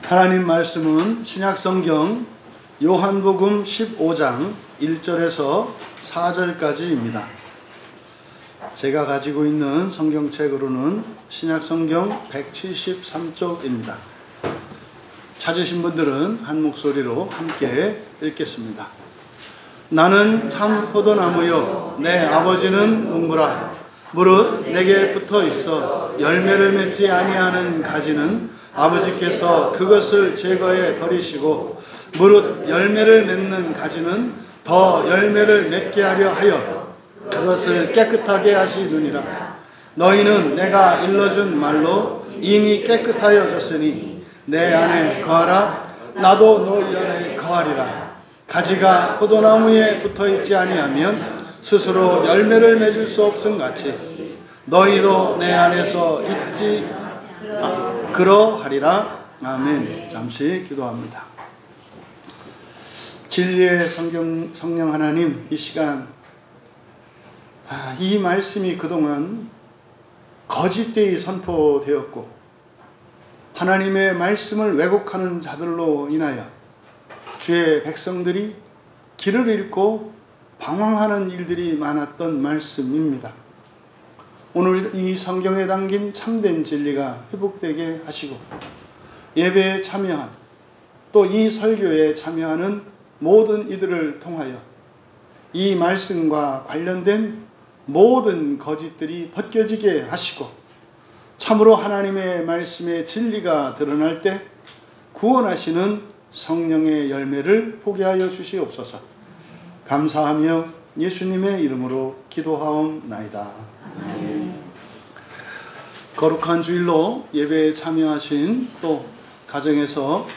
하나님 말씀은 신약성경 요한복음 15장 1절에서 4절까지입니다. 제가 가지고 있는 성경책으로는 신약성경 173쪽입니다. 찾으신 분들은 한 목소리로 함께 읽겠습니다. 나는 참 포도나무요 내 아버지는 농부라. 무릇 내게 붙어 있어 열매를 맺지 아니하는 가지는 아버지께서 그것을 제거해 버리시고 무릇 열매를 맺는 가지는 더 열매를 맺게 하려 하여 그것을 깨끗하게 하시느니라. 너희는 내가 일러준 말로 이미 깨끗하여졌으니 내 안에 거하라. 나도 너희 안에 거하리라. 가지가 포도나무에 붙어있지 아니하면 스스로 열매를 맺을 수 없음같이 너희도 내 안에서 있지 그러하리라. 아멘. 잠시 기도합니다. 진리의 성령 하나님, 이 시간 이 말씀이 그동안 거짓되이 선포되었고 하나님의 말씀을 왜곡하는 자들로 인하여 주의 백성들이 길을 잃고 방황하는 일들이 많았던 말씀입니다. 오늘 이 성경에 담긴 참된 진리가 회복되게 하시고 예배에 참여한 또 이 설교에 참여하는 모든 이들을 통하여 이 말씀과 관련된 모든 거짓들이 벗겨지게 하시고 참으로 하나님의 말씀의 진리가 드러날 때 구원하시는 성령의 열매를 보게 하여 주시옵소서. 감사하며 예수님의 이름으로 기도하옵나이다. 거룩한 주일로 예배에 참여하신 또 가정에서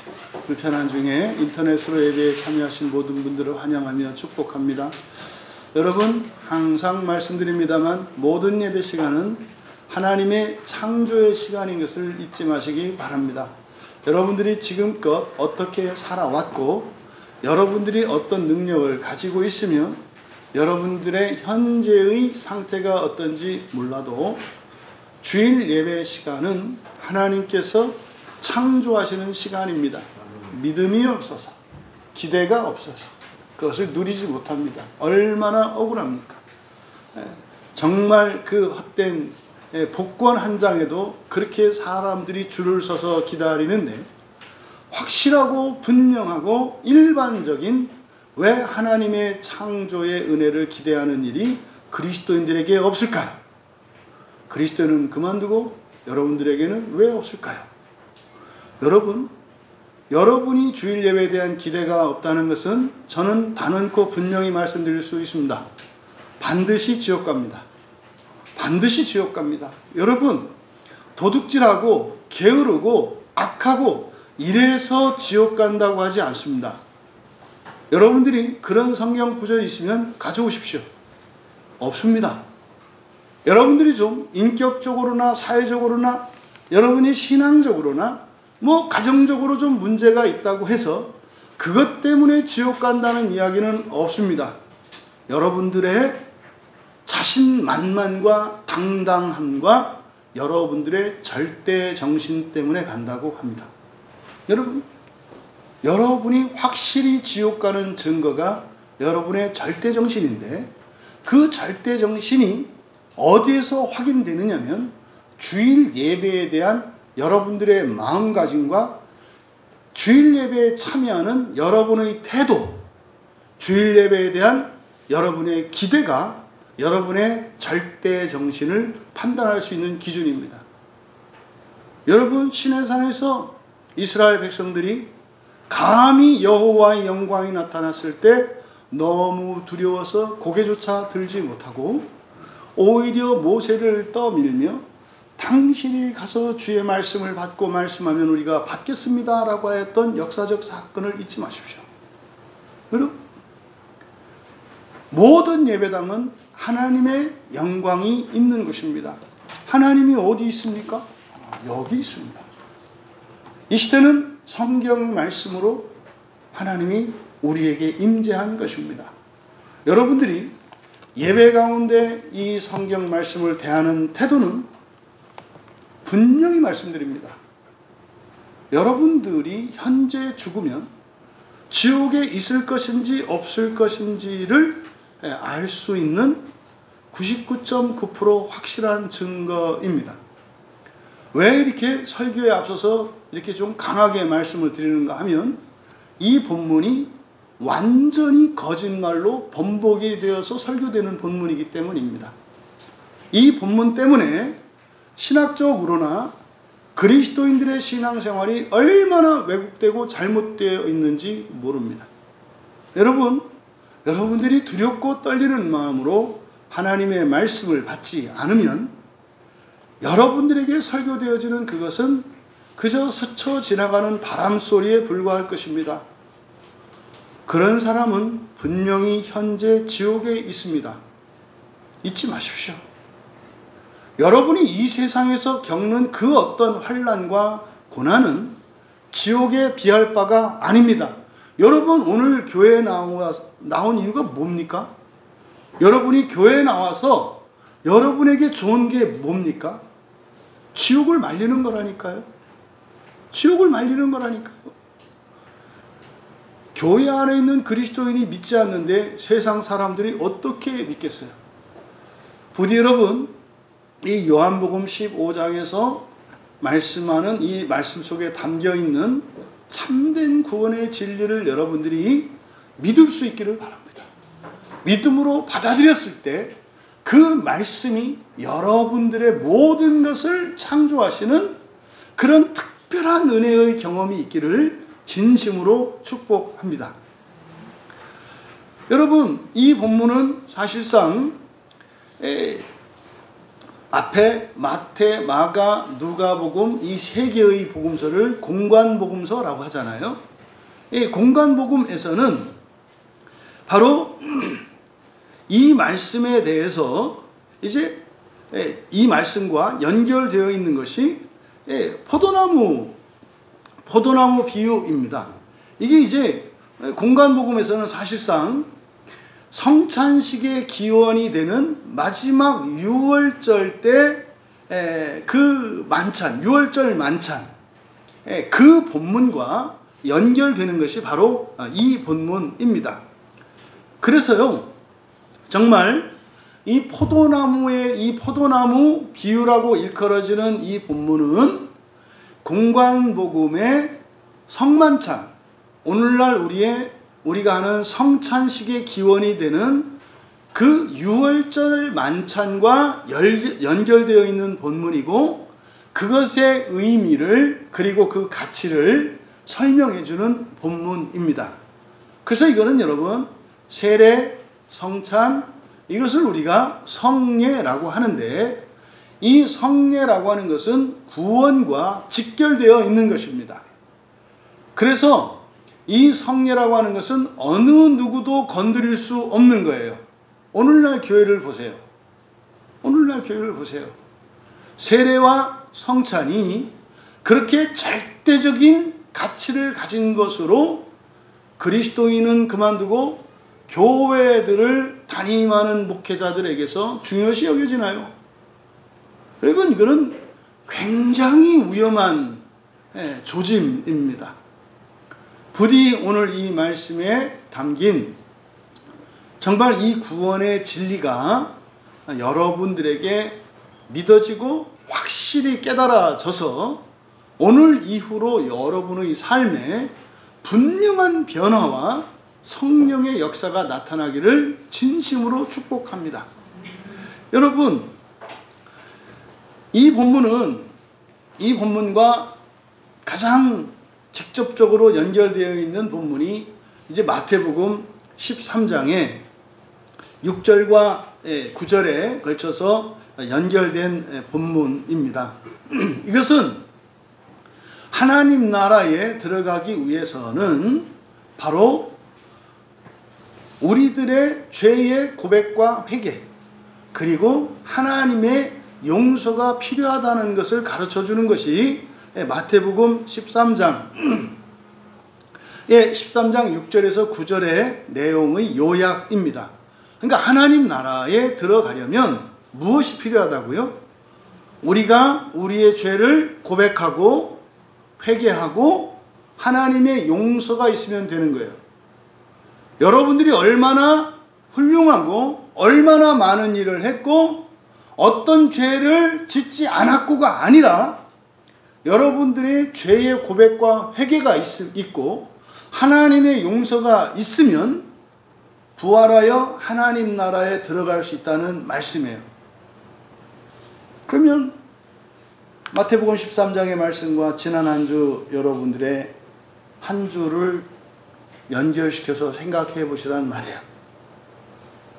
불편한 중에 인터넷으로 예배에 참여하신 모든 분들을 환영하며 축복합니다. 여러분, 항상 말씀드립니다만 모든 예배 시간은 하나님의 창조의 시간인 것을 잊지 마시기 바랍니다. 여러분들이 지금껏 어떻게 살아왔고 여러분들이 어떤 능력을 가지고 있으며 여러분들의 현재의 상태가 어떤지 몰라도 주일 예배 시간은 하나님께서 창조하시는 시간입니다. 믿음이 없어서, 기대가 없어서 그것을 누리지 못합니다. 얼마나 억울합니까? 정말 그 헛된 복권 한 장에도 그렇게 사람들이 줄을 서서 기다리는데 확실하고 분명하고 일반적인 왜 하나님의 창조의 은혜를 기대하는 일이 그리스도인들에게 없을까요? 그리스도인은 그만두고 여러분들에게는 왜 없을까요? 여러분이 주일 예배에 대한 기대가 없다는 것은 저는 단언코 분명히 말씀드릴 수 있습니다. 반드시 지옥 갑니다. 반드시 지옥 갑니다. 여러분, 도둑질하고 게으르고 악하고 이래서 지옥 간다고 하지 않습니다. 여러분들이 그런 성경 구절이 있으면 가져오십시오. 없습니다. 여러분들이 좀 인격적으로나 사회적으로나 여러분이 신앙적으로나 가정적으로 좀 문제가 있다고 해서 그것 때문에 지옥 간다는 이야기는 없습니다. 여러분들의 자신만만과 당당함과 여러분들의 절대 정신 때문에 간다고 합니다. 여러분이 확실히 지옥 가는 증거가 여러분의 절대 정신인데 그 절대 정신이 어디에서 확인되느냐면 주일 예배에 대한 여러분들의 마음가짐과 주일 예배에 참여하는 여러분의 태도, 주일 예배에 대한 여러분의 기대가 여러분의 절대 정신을 판단할 수 있는 기준입니다. 여러분, 시내산에서 이스라엘 백성들이 감히 여호와의 영광이 나타났을 때 너무 두려워서 고개조차 들지 못하고 오히려 모세를 떠밀며 당신이 가서 주의 말씀을 받고 말씀하면 우리가 받겠습니다 라고 했던 역사적 사건을 잊지 마십시오. 여러분, 모든 예배당은 하나님의 영광이 있는 곳입니다. 하나님이 어디 있습니까? 여기 있습니다. 이 시대는 성경 말씀으로 하나님이 우리에게 임재한 것입니다. 여러분들이 예배 가운데 이 성경 말씀을 대하는 태도는 분명히 말씀드립니다. 여러분들이 현재 죽으면 지옥에 있을 것인지 없을 것인지를 알 수 있는 99.9% 확실한 증거입니다. 왜 이렇게 설교에 앞서서 이렇게 좀 강하게 말씀을 드리는가 하면 이 본문이 완전히 거짓말로 번복이 되어서 설교되는 본문이기 때문입니다. 이 본문 때문에 신학적으로나 그리스도인들의 신앙생활이 얼마나 왜곡되고 잘못되어 있는지 모릅니다. 여러분들이 두렵고 떨리는 마음으로 하나님의 말씀을 받지 않으면 여러분들에게 설교되어지는 그것은 그저 스쳐 지나가는 바람소리에 불과할 것입니다. 그런 사람은 분명히 현재 지옥에 있습니다. 잊지 마십시오. 여러분이 이 세상에서 겪는 그 어떤 환난과 고난은 지옥에 비할 바가 아닙니다. 여러분 오늘 교회에 나온 이유가 뭡니까? 여러분이 교회에 나와서 여러분에게 좋은 게 뭡니까? 지옥을 말리는 거라니까요. 지옥을 말리는 거라니까요. 교회 안에 있는 그리스도인이 믿지 않는데 세상 사람들이 어떻게 믿겠어요? 부디 여러분, 이 요한복음 15장에서 말씀하는 이 말씀 속에 담겨 있는 참된 구원의 진리를 여러분들이 믿을 수 있기를 바랍니다. 믿음으로 받아들였을 때 그 말씀이 여러분들의 모든 것을 창조하시는 그런 특별한 은혜의 경험이 있기를 진심으로 축복합니다. 여러분, 이 본문은 사실상 앞에 마태, 마가, 누가복음 이 세 개의 복음서를 공관복음서라고 하잖아요. 이 공관복음에서는 바로 이 말씀에 대해서 이제 이 말씀과 연결되어 있는 것이 포도나무 비유입니다. 이게 이제 공관복음에서는 사실상 성찬식의 기원이 되는 마지막 유월절 때 그 만찬, 유월절 만찬, 그 본문과 연결되는 것이 바로 이 본문입니다. 그래서요, 정말 이 포도나무 비유라고 일컬어지는 이 본문은 공관복음의 성만찬, 오늘날 우리가 하는 성찬식의 기원이 되는 그 유월절 만찬과 연결되어 있는 본문이고, 그것의 의미를 그리고 그 가치를 설명해 주는 본문입니다. 그래서 이거는 여러분 세례, 성찬, 이것을 우리가 성례라고 하는데, 이 성례라고 하는 것은 구원과 직결되어 있는 것입니다. 그래서 이 성례라고 하는 것은 어느 누구도 건드릴 수 없는 거예요. 오늘날 교회를 보세요. 세례와 성찬이 그렇게 절대적인 가치를 가진 것으로 그리스도인은 그만두고 교회들을 담임하는 목회자들에게서 중요시 여겨지나요? 여러분, 이거는 굉장히 위험한 조짐입니다. 부디 오늘 이 말씀에 담긴 정말 이 구원의 진리가 여러분들에게 믿어지고 확실히 깨달아져서 오늘 이후로 여러분의 삶에 분명한 변화와 성령의 역사가 나타나기를 진심으로 축복합니다. 여러분, 이 본문과 가장 직접적으로 연결되어 있는 본문이 이제 마태복음 13장에 6절과 9절에 걸쳐서 연결된 본문입니다. 이것은 하나님 나라에 들어가기 위해서는 바로 우리들의 죄의 고백과 회개, 그리고 하나님의 용서가 필요하다는 것을 가르쳐 주는 것이 마태복음 13장 13장 6절에서 9절의 내용의 요약입니다. 그러니까 하나님 나라에 들어가려면 무엇이 필요하다고요? 우리가 우리의 죄를 고백하고 회개하고 하나님의 용서가 있으면 되는 거예요. 여러분들이 얼마나 훌륭하고 얼마나 많은 일을 했고 어떤 죄를 짓지 않았고가 아니라 여러분들의 죄의 고백과 회개가 있고 하나님의 용서가 있으면 부활하여 하나님 나라에 들어갈 수 있다는 말씀이에요. 그러면 마태복음 13장의 말씀과 지난 한 주 여러분들의 한 주를 연결시켜서 생각해 보시란 말이에요.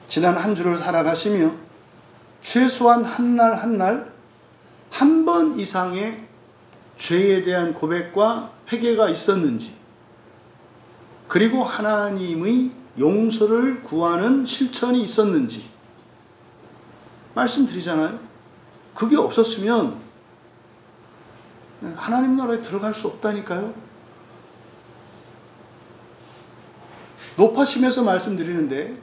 지난 한 주를 살아가시며 최소한 한 날 한 날 한 번 이상의 죄에 대한 고백과 회개가 있었는지, 그리고 하나님의 용서를 구하는 실천이 있었는지 말씀드리잖아요. 그게 없었으면 하나님 나라에 들어갈 수 없다니까요. 높아심에서 말씀드리는데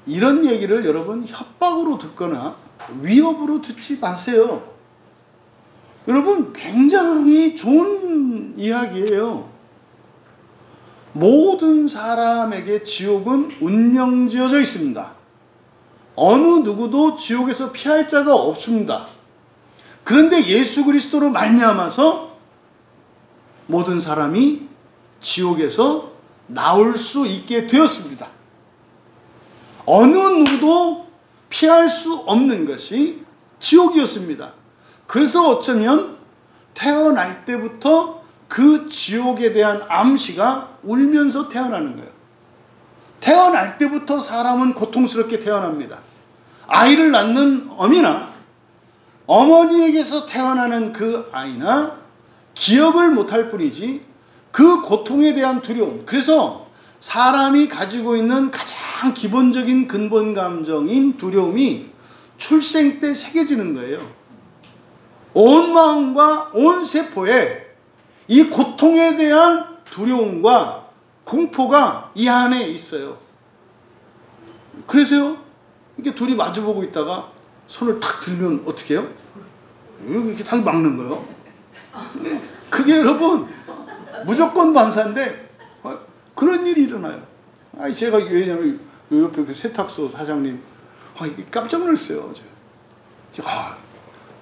이런 얘기를 여러분 협박으로 듣거나 위협으로 듣지 마세요. 여러분 굉장히 좋은 이야기예요. 모든 사람에게 지옥은 운명지어져 있습니다. 어느 누구도 지옥에서 피할 자가 없습니다. 그런데 예수 그리스도로 말미암아서 모든 사람이 지옥에서 나올 수 있게 되었습니다. 어느 누구도 피할 수 없는 것이 지옥이었습니다. 그래서 어쩌면 태어날 때부터 그 지옥에 대한 암시가 울면서 태어나는 거예요. 태어날 때부터 사람은 고통스럽게 태어납니다. 아이를 낳는 어미나 어머니에게서 태어나는 그 아이나 기억을 못할 뿐이지 그 고통에 대한 두려움, 그래서 사람이 가지고 있는 가장 기본적인 근본 감정인 두려움이 출생 때 새겨지는 거예요. 온 마음과 온 세포에 이 고통에 대한 두려움과 공포가 이 안에 있어요. 그래서요, 이렇게 둘이 마주보고 있다가 손을 탁 들면 어떻게 해요? 이렇게 탁 막는 거예요. 그게 여러분 무조건 반사인데 그런 일이 일어나요. 제가 왜냐면 옆에 그 세탁소 사장님 깜짝 놀랐어요.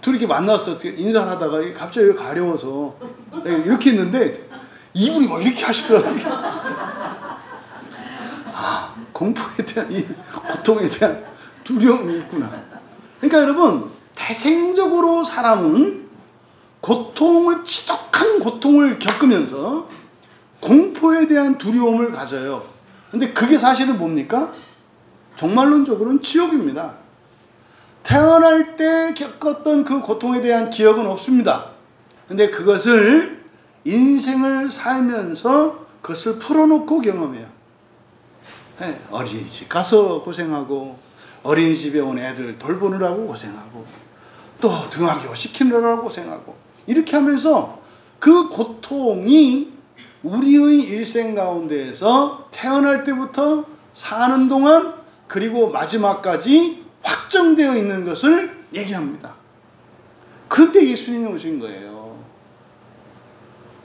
둘이 이렇게 만나서 인사를 하다가 갑자기 가려워서 이렇게 했는데 이분이 막 이렇게 하시더라고요. 공포에 대한 이 고통에 대한 두려움이 있구나. 그러니까 여러분 태생적으로 사람은 고통을, 지독한 고통을 겪으면서 공포에 대한 두려움을 가져요. 근데 그게 사실은 뭡니까? 종말론적으로는 지옥입니다. 태어날 때 겪었던 그 고통에 대한 기억은 없습니다. 근데 그것을 인생을 살면서 그것을 풀어놓고 경험해요. 어린이집 가서 고생하고, 어린이집에 온 애들 돌보느라고 고생하고, 또 등하교 시키느라고 고생하고, 이렇게 하면서 그 고통이 우리의 일생 가운데에서 태어날 때부터 사는 동안 그리고 마지막까지 확정되어 있는 것을 얘기합니다. 그런데 예수님이 오신 거예요.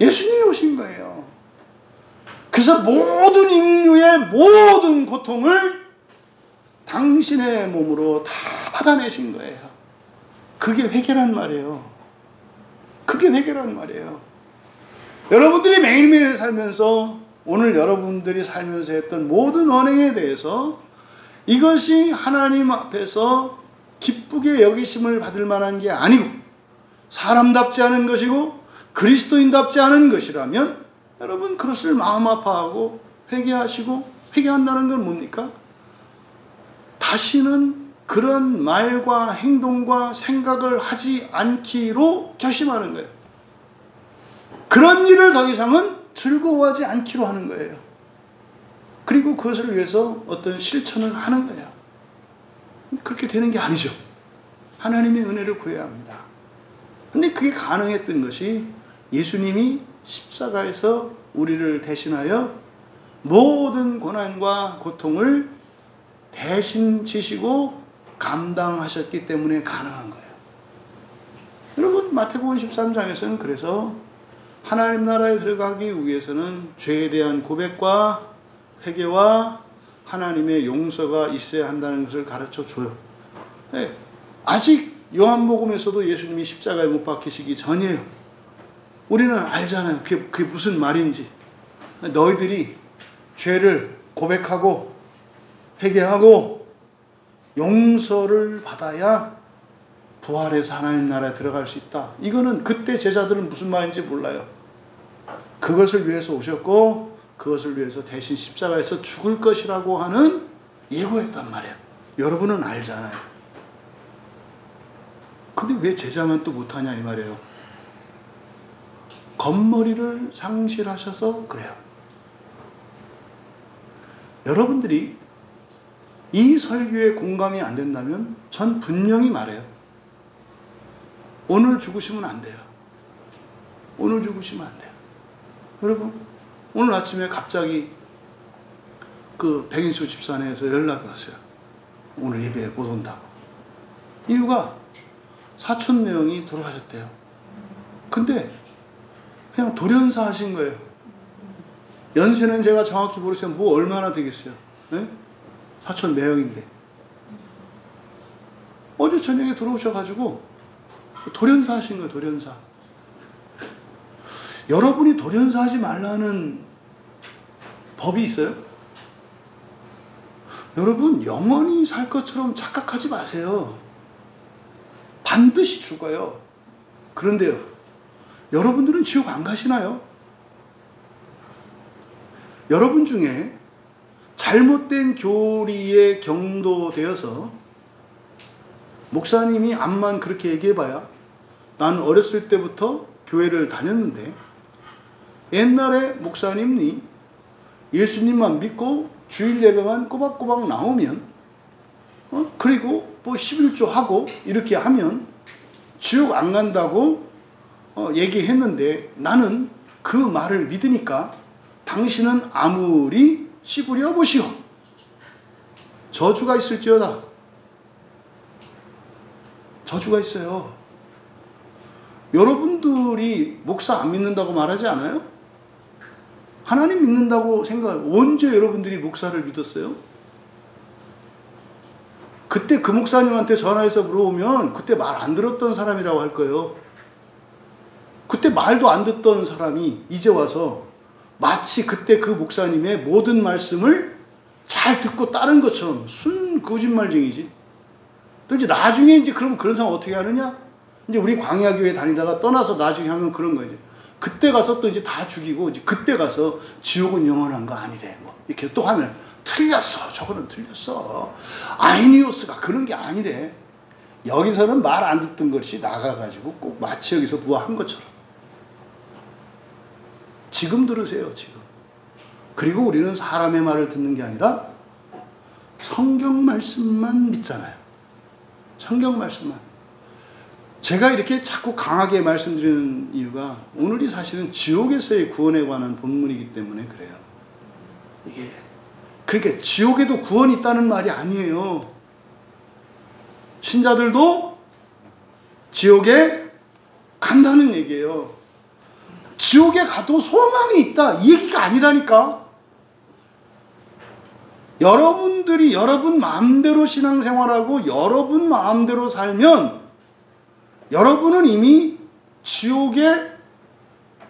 예수님이 오신 거예요. 그래서 모든 인류의 모든 고통을 당신의 몸으로 다 받아내신 거예요. 그게 회개란 말이에요. 그게 회개란 말이에요. 여러분들이 매일매일 살면서, 오늘 여러분들이 살면서 했던 모든 언행에 대해서 이것이 하나님 앞에서 기쁘게 여기심을 받을 만한 게 아니고 사람답지 않은 것이고 그리스도인답지 않은 것이라면 여러분 그것을 마음 아파하고 회개하시고, 회개한다는 건 뭡니까? 다시는 그런 말과 행동과 생각을 하지 않기로 결심하는 거예요. 그런 일을 더 이상은 즐거워하지 않기로 하는 거예요. 그리고 그것을 위해서 어떤 실천을 하는 거예요. 그렇게 되는 게 아니죠. 하나님의 은혜를 구해야 합니다. 근데 그게 가능했던 것이 예수님이 십자가에서 우리를 대신하여 모든 고난과 고통을 대신 지시고 감당하셨기 때문에 가능한 거예요. 여러분 마태복음 13장에서는 그래서 하나님 나라에 들어가기 위해서는 죄에 대한 고백과 회개와 하나님의 용서가 있어야 한다는 것을 가르쳐 줘요. 네. 아직 요한복음에서도 예수님이 십자가에 못 박히시기 전이에요. 우리는 알잖아요. 그게 무슨 말인지. 너희들이 죄를 고백하고 회개하고 용서를 받아야 부활해서 하나님 나라에 들어갈 수 있다. 이거는 그때 제자들은 무슨 말인지 몰라요. 그것을 위해서 오셨고 그것을 위해서 대신 십자가에서 죽을 것이라고 하는 예고했단 말이에요. 여러분은 알잖아요. 근데 왜 제자만 또 못하냐 이 말이에요. 겉머리를 상실하셔서 그래요. 여러분들이 이 설교에 공감이 안 된다면 전 분명히 말해요. 오늘 죽으시면 안 돼요. 오늘 죽으시면 안 돼요. 여러분, 오늘 아침에 갑자기 그 백인수 집사네에서 연락이 왔어요. 오늘 예배에 못 온다고. 이유가 사촌 매형이 돌아가셨대요. 근데 그냥 돌연사 하신 거예요. 연세는 제가 정확히 모르겠어요. 뭐 얼마나 되겠어요. 네? 사촌 매형인데. 어제 저녁에 들어오셔가지고 돌연사 하신 거예요. 돌연사. 여러분이 돌연사 하지 말라는 법이 있어요? 여러분 영원히 살 것처럼 착각하지 마세요. 반드시 죽어요. 그런데요, 여러분들은 지옥 안 가시나요? 여러분 중에 잘못된 교리에 경도되어서 목사님이 암만 그렇게 얘기해봐야 난 어렸을 때부터 교회를 다녔는데 옛날에 목사님이 예수님만 믿고 주일 예배만 꼬박꼬박 나오면 그리고 뭐 11조 하고 이렇게 하면 지옥 안 간다고 얘기했는데 나는 그 말을 믿으니까 당신은 아무리 씨부려 보시오. 저주가 있을지어다. 저주가 있어요. 여러분들이 목사 안 믿는다고 말하지 않아요? 하나님 믿는다고 언제 여러분들이 목사를 믿었어요? 그때 그 목사님한테 전화해서 물어보면 그때 말 안 들었던 사람이라고 할 거예요. 그때 말도 안 듣던 사람이 이제 와서 마치 그때 그 목사님의 모든 말씀을 잘 듣고 따른 것처럼 순 거짓말쟁이지. 또 이제 나중에 그러면 그런 사람 어떻게 하느냐? 이제 우리 광야교회 다니다가 떠나서 나중에 하면 그런 거예요. 그때 가서 또 이제 다 죽이고 이제 그때 가서 지옥은 영원한 거 아니래. 뭐 이렇게 또 하면 틀렸어. 저거는 틀렸어. 아이니오스가 그런 게 아니래. 여기서는 말 안 듣던 것이 나가가지고 꼭 마치 여기서 뭐 한 것처럼. 지금 들으세요. 지금. 그리고 우리는 사람의 말을 듣는 게 아니라 성경 말씀만 믿잖아요. 성경 말씀만. 제가 이렇게 자꾸 강하게 말씀드리는 이유가 오늘이 사실은 지옥에서의 구원에 관한 본문이기 때문에 그래요. 이게 그러니까 지옥에도 구원이 있다는 말이 아니에요. 신자들도 지옥에 간다는 얘기예요. 지옥에 가도 소망이 있다 이 얘기가 아니라니까. 여러분들이 여러분 마음대로 신앙생활하고 여러분 마음대로 살면 여러분은 이미 지옥에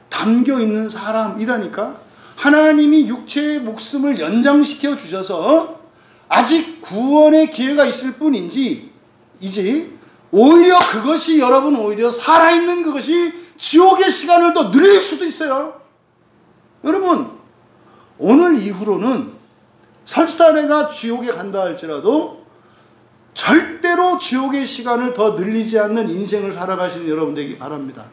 담겨있는 사람이라니까. 하나님이 육체의 목숨을 연장시켜 주셔서 아직 구원의 기회가 있을 뿐인지 이제 오히려 그것이 여러분 오히려 살아있는 그것이 지옥의 시간을 더 늘릴 수도 있어요. 여러분 오늘 이후로는 설사 내가 지옥에 간다 할지라도 절대로 지옥의 시간을 더 늘리지 않는 인생을 살아가시는 여러분 되기 바랍니다.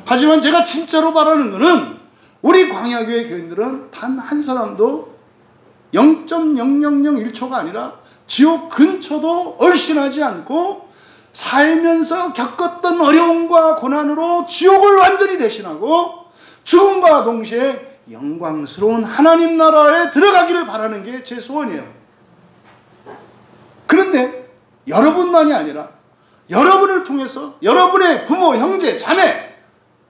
하지만 제가 진짜로 바라는 것은 우리 광야교회 교인들은 단 한 사람도 0.0001초가 아니라 지옥 근처도 얼씬하지 않고 살면서 겪었던 어려움과 고난으로 지옥을 완전히 대신하고 죽음과 동시에 영광스러운 하나님 나라에 들어가기를 바라는 게 제 소원이에요. 그런데 여러분만이 아니라 여러분을 통해서 여러분의 부모, 형제, 자매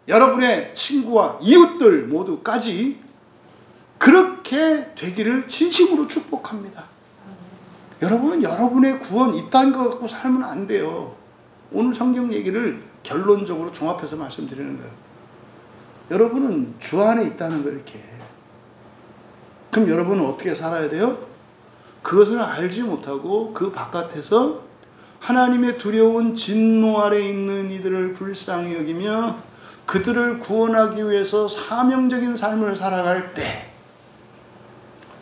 여러분의 친구와 이웃들 모두까지 그렇게 되기를 진심으로 축복합니다. 여러분은 여러분의 구원 이딴 거 갖고 살면 안 돼요. 오늘 성경 얘기를 결론적으로 종합해서 말씀드리는 거예요. 여러분은 주 안에 있다는 거 이렇게. 그럼 여러분은 어떻게 살아야 돼요? 그것을 알지 못하고 그 바깥에서 하나님의 두려운 진노 아래 있는 이들을 불쌍히 여기며 그들을 구원하기 위해서 사명적인 삶을 살아갈 때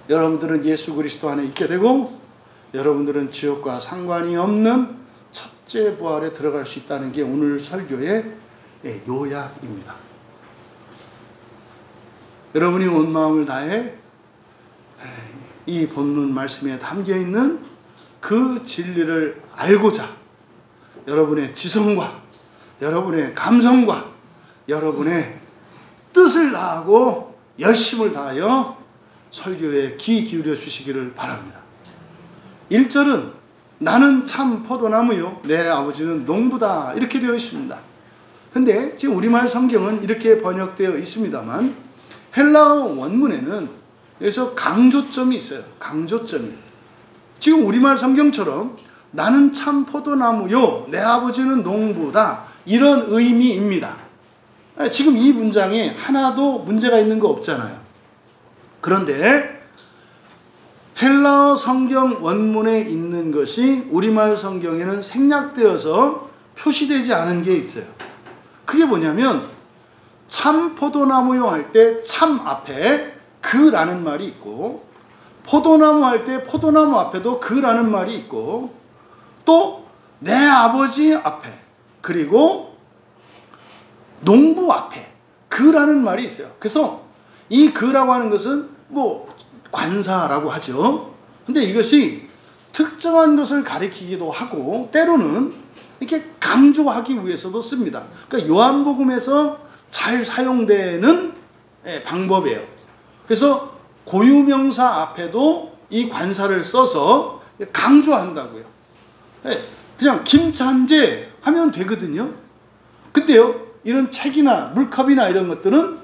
여러분들은 예수 그리스도 안에 있게 되고 여러분들은 지옥과 상관이 없는 첫째 부활에 들어갈 수 있다는 게 오늘 설교의 요약입니다. 여러분이 온 마음을 다해 이 본문 말씀에 담겨있는 그 진리를 알고자 여러분의 지성과 여러분의 감성과 여러분의 뜻을 다하고 열심을 다하여 설교에 귀 기울여 주시기를 바랍니다. 1절은 나는 참 포도나무요 내 아버지는 농부다 이렇게 되어 있습니다. 근데 지금 우리말 성경은 이렇게 번역되어 있습니다만 헬라어 원문에는 여기서 강조점이 있어요. 강조점이. 지금 우리말 성경처럼 나는 참 포도나무요 내 아버지는 농부다 이런 의미입니다. 지금 이 문장에 하나도 문제가 있는 거 없잖아요. 그런데 헬라어 성경 원문에 있는 것이 우리말 성경에는 생략되어서 표시되지 않은 게 있어요. 그게 뭐냐면 참 포도나무요 할 때 참 앞에 그라는 말이 있고 포도나무 할 때 포도나무 앞에도 그라는 말이 있고 또 내 아버지 앞에 그리고 농부 앞에 그라는 말이 있어요. 그래서 이 그라고 하는 것은 뭐 관사라고 하죠. 근데 이것이 특정한 것을 가리키기도 하고 때로는 이렇게 강조하기 위해서도 씁니다. 그러니까 요한복음에서 잘 사용되는 방법이에요. 그래서 고유명사 앞에도 이 관사를 써서 강조한다고요. 그냥 김찬재 하면 되거든요. 근데요, 이런 책이나 물컵이나 이런 것들은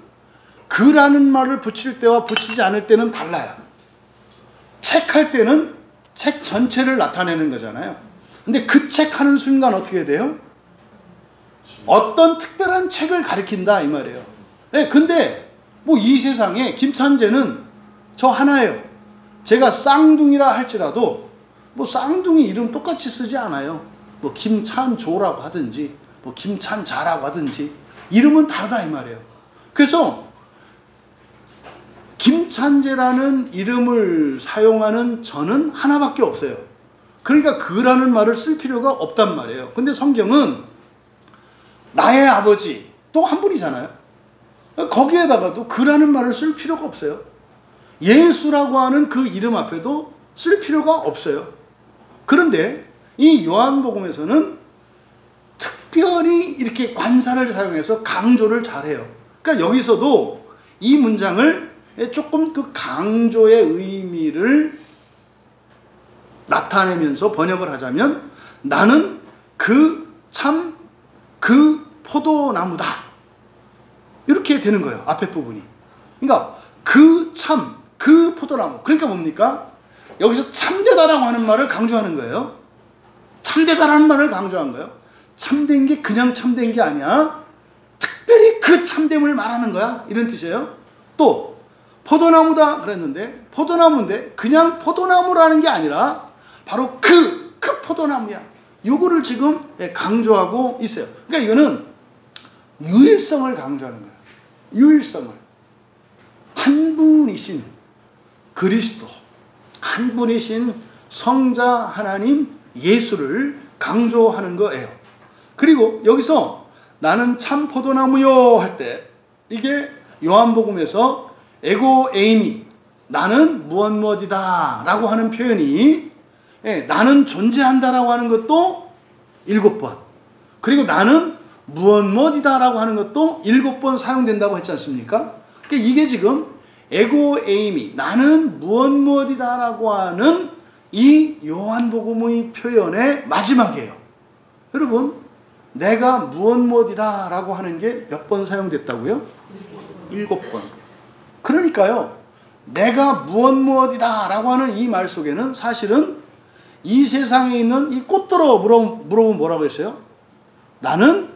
그라는 말을 붙일 때와 붙이지 않을 때는 달라요. 책 할 때는 책 전체를 나타내는 거잖아요. 근데 그 책 하는 순간 어떻게 돼요? 어떤 특별한 책을 가리킨다 이 말이에요. 근데 뭐 이 세상에 김찬재는 저 하나예요. 제가 쌍둥이라 할지라도 뭐 쌍둥이 이름 똑같이 쓰지 않아요. 뭐 김찬조라고 하든지 뭐 김찬자라고 하든지 이름은 다르다 이 말이에요. 그래서 김찬재라는 이름을 사용하는 저는 하나밖에 없어요. 그러니까 그라는 말을 쓸 필요가 없단 말이에요. 근데 성경은 나의 아버지 또 한 분이잖아요. 거기에다가도 그라는 말을 쓸 필요가 없어요. 예수라고 하는 그 이름 앞에도 쓸 필요가 없어요. 그런데 이 요한복음에서는 특별히 이렇게 관사를 사용해서 강조를 잘해요. 그러니까 여기서도 이 문장을 조금 그 강조의 의미를 나타내면서 번역을 하자면 나는 그 포도나무다 이렇게 되는 거예요. 앞에 부분이. 그러니까 그 포도나무. 그러니까 뭡니까? 여기서 참되다라고 하는 말을 강조하는 거예요. 참되다라는 말을 강조한 거예요. 참된 게 그냥 참된 게 아니야. 특별히 그 참됨을 말하는 거야. 이런 뜻이에요. 또 포도나무다 그랬는데 포도나무인데 그냥 포도나무라는 게 아니라 바로 그 포도나무야. 요거를 지금 강조하고 있어요. 그러니까 이거는 유일성을 강조하는 거예요. 유일성을. 한 분이신 그리스도, 한 분이신 성자 하나님 예수를 강조하는 거예요. 그리고 여기서 나는 참 포도나무요 할 때 이게 요한복음에서 에고 에이미 나는 무엇무엇이다 라고 하는 표현이 나는 존재한다 라고 하는 것도 7번 그리고 나는 무엇무엇이다 라고 하는 것도 7번 사용된다고 했지 않습니까? 그러니까 이게 지금 에고 에이미 나는 무엇무엇이다 라고 하는 이 요한복음의 표현의 마지막이에요. 여러분 내가 무엇이다 라고 하는 게 몇 번 사용됐다고요? 7번. 그러니까요, 내가 무엇이다 라고 하는 이 말 속에는 사실은 이 세상에 있는 이 꽃들어 물어보면 뭐라고 했어요? 나는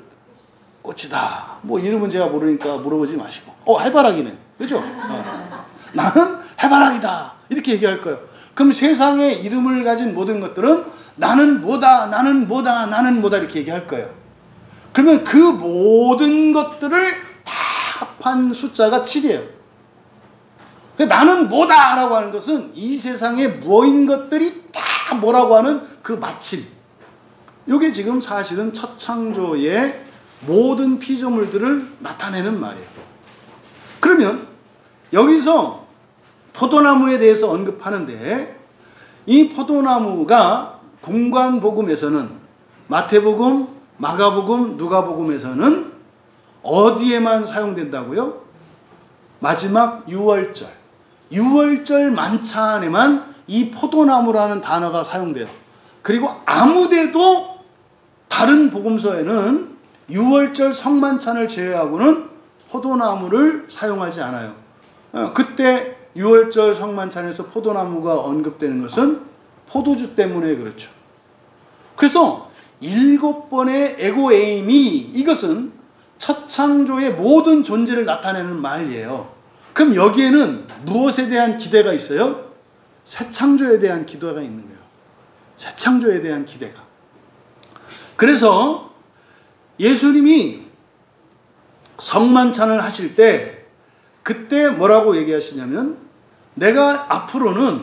꽃이다. 뭐 이름은 제가 모르니까 물어보지 마시고. 해바라기네. 그죠? 나는 해바라기다. 이렇게 얘기할 거예요. 그럼 세상에 이름을 가진 모든 것들은 나는 뭐다, 나는 뭐다, 나는 뭐다 이렇게 얘기할 거예요. 그러면 그 모든 것들을 다 합한 숫자가 7이에요. 나는 뭐다 라고 하는 것은 이 세상에 무엇인 것들이 다 뭐라고 하는 그 마침. 이게 지금 사실은 첫 창조의 모든 피조물들을 나타내는 말이에요. 그러면 여기서 포도나무에 대해서 언급하는데, 이 포도나무가 공관복음에서는, 마태복음, 마가복음, 누가복음에서는 어디에만 사용된다고요? 마지막 유월절, 유월절 만찬에만 이 포도나무라는 단어가 사용돼요. 그리고 아무데도 다른 복음서에는 유월절 성만찬을 제외하고는 포도나무를 사용하지 않아요. 그때 유월절 성만찬에서 포도나무가 언급되는 것은 포도주 때문에 그렇죠. 그래서 7번의 에고에임이, 이것은 첫 창조의 모든 존재를 나타내는 말이에요. 그럼 여기에는 무엇에 대한 기대가 있어요? 새 창조에 대한 기대가 있는 거예요. 새 창조에 대한 기대가. 그래서 예수님이 성만찬을 하실 때 그때 뭐라고 얘기하시냐면, 내가 앞으로는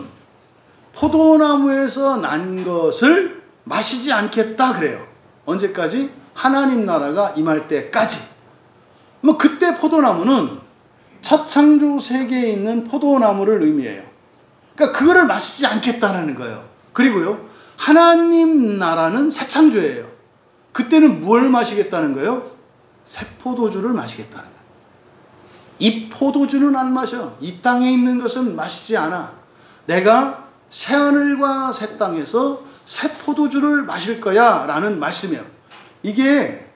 포도나무에서 난 것을 마시지 않겠다 그래요. 언제까지? 하나님 나라가 임할 때까지. 뭐 그때 포도나무는 첫 창조 세계에 있는 포도나무를 의미해요. 그러니까 그거를 마시지 않겠다는 거예요. 그리고요, 하나님 나라는 새 창조예요. 그때는 뭘 마시겠다는 거예요? 새 포도주를 마시겠다는 거예요. 이 포도주는 안 마셔. 이 땅에 있는 것은 마시지 않아. 내가 새하늘과 새 땅에서 새 포도주를 마실 거야 라는 말씀이에요. 이게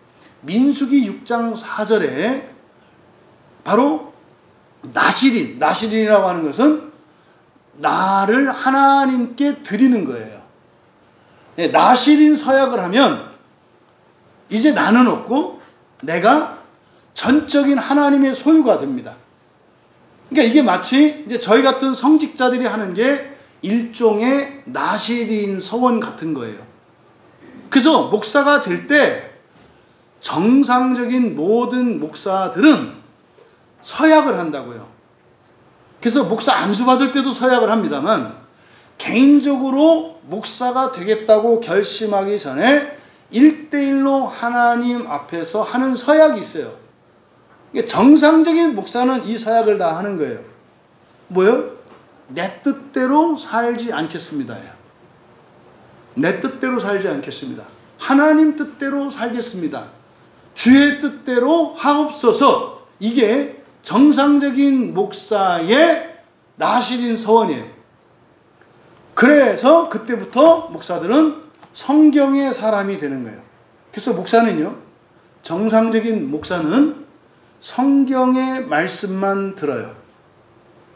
민수기 6장 4절에 바로 나실인이라고 하는 것은 나를 하나님께 드리는 거예요. 나실인 서약을 하면 이제 나는 없고 내가 전적인 하나님의 소유가 됩니다. 그러니까 이게 마치 이제 저희 같은 성직자들이 하는 게 일종의 나실인 서원 같은 거예요. 그래서 목사가 될 때 정상적인 모든 목사들은 서약을 한다고요. 그래서 목사 안수 받을 때도 서약을 합니다만, 개인적으로 목사가 되겠다고 결심하기 전에 1대1로 하나님 앞에서 하는 서약이 있어요. 정상적인 목사는 이 서약을 다 하는 거예요. 뭐요? 내 뜻대로 살지 않겠습니다. 내 뜻대로 살지 않겠습니다. 하나님 뜻대로 살겠습니다. 주의 뜻대로 하옵소서. 이게 정상적인 목사의 나실인 서원이에요. 그래서 그때부터 목사들은 성경의 사람이 되는 거예요. 그래서 목사는요, 정상적인 목사는 성경의 말씀만 들어요.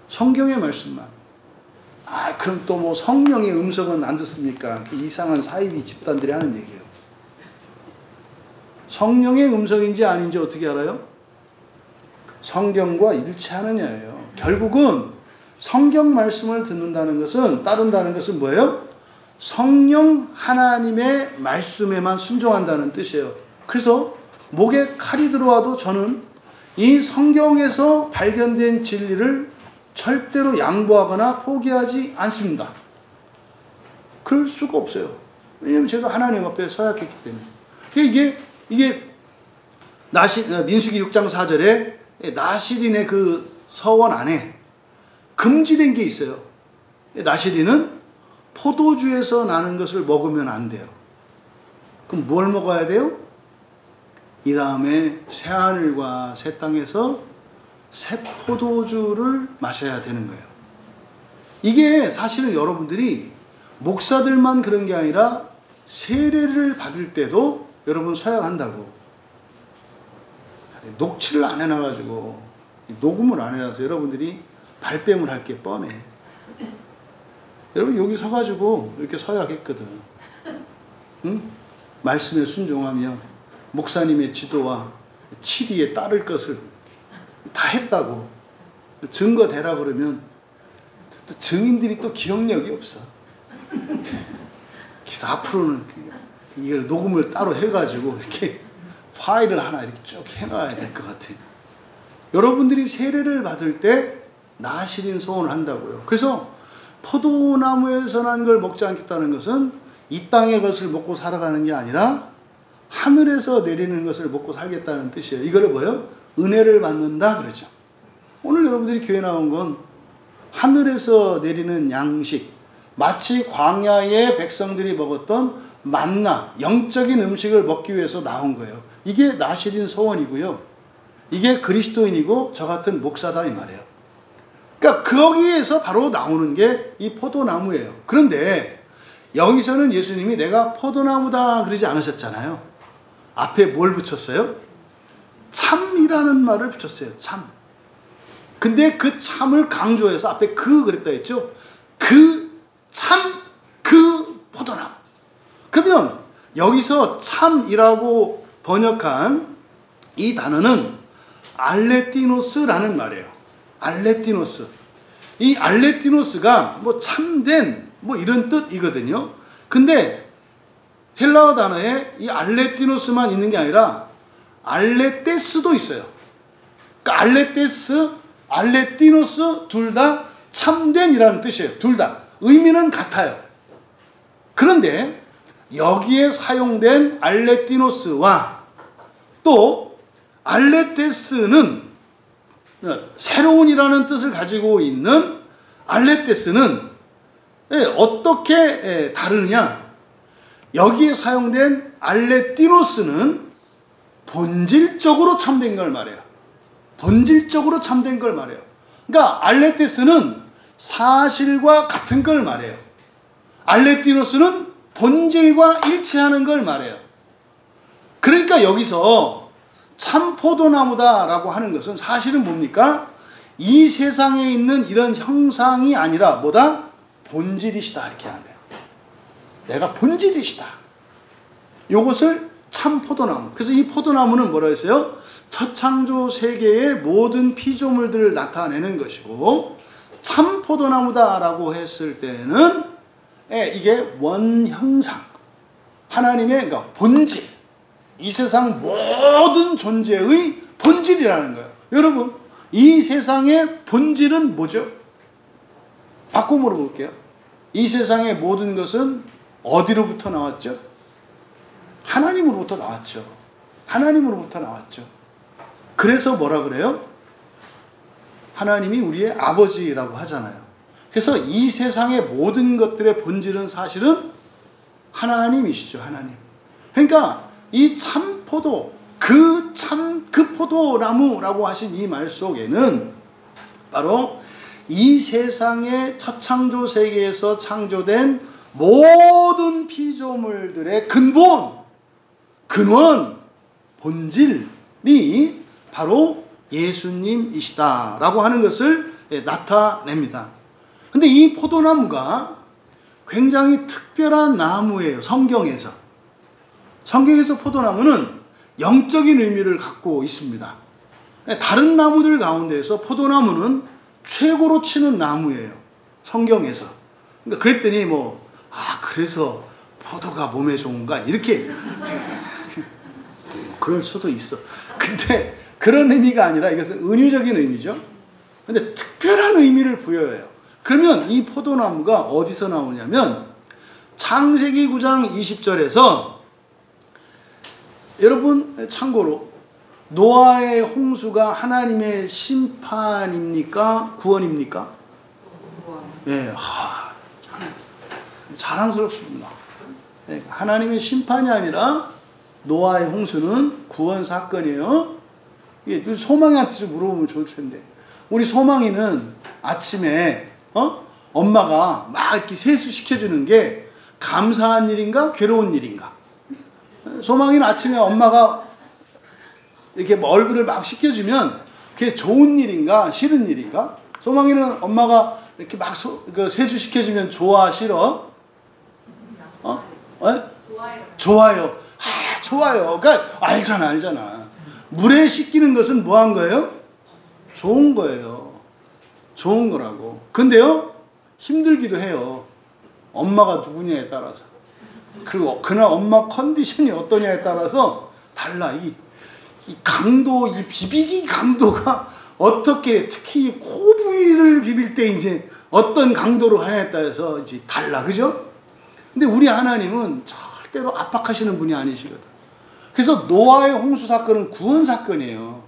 성경의 말씀만. 그럼 또 뭐 성령의 음성은 안 듣습니까? 이상한 사이비 집단들이 하는 얘기예요. 성령의 음성인지 아닌지 어떻게 알아요? 성경과 일치하느냐예요. 결국은 성경 말씀을 듣는다는 것은, 따른다는 것은 뭐예요? 성령 하나님의 말씀에만 순종한다는 뜻이에요. 그래서 목에 칼이 들어와도 저는 이 성경에서 발견된 진리를 절대로 양보하거나 포기하지 않습니다. 그럴 수가 없어요. 왜냐하면 제가 하나님 앞에 서약했기 때문에. 이게 민수기 6장 4절에 나실인의 그 서원 안에 금지된 게 있어요. 나실인은 포도주에서 나는 것을 먹으면 안 돼요. 그럼 뭘 먹어야 돼요? 이 다음에 새하늘과 새 땅에서 새 포도주를 마셔야 되는 거예요. 이게 사실은 여러분들이 목사들만 그런 게 아니라 세례를 받을 때도 여러분 서약한다고 녹취를 안 해놔가지고 녹음을 안 해놔서 여러분들이 발뺌을 할 게 뻔해. 여러분 여기 서가지고 이렇게 서약했거든. 응? 말씀에 순종하며 목사님의 지도와 치리에 따를 것을 다 했다고 증거 대라 그러면 또 증인들이 또 기억력이 없어. 그래서 앞으로는 이걸 녹음을 따로 해가지고 이렇게 파일을 하나 이렇게 쭉 해놔야 될 것 같아. 여러분들이 세례를 받을 때 나시린 소원을 한다고요. 그래서 포도나무에서 난 걸 먹지 않겠다는 것은 이 땅의 것을 먹고 살아가는 게 아니라 하늘에서 내리는 것을 먹고 살겠다는 뜻이에요. 이거를 뭐예요? 은혜를 받는다 그러죠. 오늘 여러분들이 교회 나온 건 하늘에서 내리는 양식, 마치 광야의 백성들이 먹었던 만나, 영적인 음식을 먹기 위해서 나온 거예요. 이게 나시린 소원이고요. 이게 그리스도인이고 저 같은 목사다 이 말이에요. 그러니까 거기에서 바로 나오는 게 이 포도나무예요. 그런데 여기서는 예수님이 내가 포도나무다 그러지 않으셨잖아요. 앞에 뭘 붙였어요? 참이라는 말을 붙였어요. 참. 근데 그 참을 강조해서 앞에 그랬다 했죠. 그 참, 그 포도나무. 그러면 여기서 참이라고 번역한 이 단어는 알레티노스라는 말이에요. 알레티노스. 이 알레티노스가 뭐 참된 뭐 이런 뜻이거든요. 근데 헬라어 단어에 이 알레티노스만 있는 게 아니라 알레테스도 있어요. 그러니까 알레테스, 알레티노스 둘 다 참된이라는 뜻이에요. 둘 다. 의미는 같아요. 그런데 여기에 사용된 알레티노스와 또 알레테스는 새로운이라는 뜻을 가지고 있는 알레테스는 어떻게 다르느냐? 여기에 사용된 알레티노스는 본질적으로 참된 걸 말해요. 본질적으로 참된 걸 말해요. 그러니까 알레테스는 사실과 같은 걸 말해요. 알레티노스는 본질과 일치하는 걸 말해요. 그러니까 여기서 참 포도나무다라고 하는 것은 사실은 뭡니까? 이 세상에 있는 이런 형상이 아니라 뭐다? 본질이시다 이렇게 하는 거예요. 내가 본질이시다. 이것을 참 포도나무. 그래서 이 포도나무는 뭐라 했어요? 첫 창조 세계의 모든 피조물들을 나타내는 것이고 참 포도나무다라고 했을 때는 이게 원형상 하나님의 그러니까 본질 이 세상 모든 존재의 본질이라는 거예요. 여러분 이 세상의 본질은 뭐죠? 바꿔 물어볼게요. 이 세상의 모든 것은 어디로부터 나왔죠? 하나님으로부터 나왔죠. 하나님으로부터 나왔죠. 그래서 뭐라 그래요? 하나님이 우리의 아버지라고 하잖아요. 그래서 이 세상의 모든 것들의 본질은 사실은 하나님이시죠. 하나님. 그러니까 이 참포도 그 포도나무라고 하신 이 말 속에는 바로 이 세상의 첫 창조 세계에서 창조된 모든 피조물들의 근원, 본질이 바로 예수님이시다라고 하는 것을 나타냅니다. 근데 이 포도나무가 굉장히 특별한 나무예요. 성경에서 포도나무는 영적인 의미를 갖고 있습니다. 다른 나무들 가운데서 포도나무는 최고로 치는 나무예요. 성경에서. 그러니까 그랬더니 그래서 포도가 몸에 좋은가 이렇게 그럴 수도 있어. 근데 그런 의미가 아니라 이것은 은유적인 의미죠. 근데 특별한 의미를 부여해요. 그러면 이 포도나무가 어디서 나오냐면 창세기 9장 20절에서 여러분 참고로 노아의 홍수가 하나님의 심판입니까? 구원입니까? 예, 자랑스럽습니다. 하나님의 심판이 아니라 노아의 홍수는 구원 사건이에요. 이게 소망이한테 좀 물어보면 좋을 텐데 우리 소망이는 아침에 엄마가 막 이렇게 세수시켜주는 게 감사한 일인가 괴로운 일인가? 소망이는 아침에 엄마가 이렇게 뭐 얼굴을 막 씻겨주면 그게 좋은 일인가 싫은 일인가? 소망이는 엄마가 이렇게 막 세수 시켜주면 좋아 싫어? 어? 좋아요. 아, 좋아요. 그러니까 알잖아. 물에 씻기는 것은 뭐 한 거예요? 좋은 거예요. 좋은 거라고. 근데요, 힘들기도 해요. 엄마가 누구냐에 따라서. 그리고 그날 엄마 컨디션이 어떠냐에 따라서 달라. 이 강도, 이 비비기 강도가 어떻게, 특히 코 부위를 비빌 때 이제 어떤 강도로 하냐에 따라서 이제 달라. 그죠? 근데 우리 하나님은 절대로 압박하시는 분이 아니시거든. 그래서 노아의 홍수 사건은 구원 사건이에요.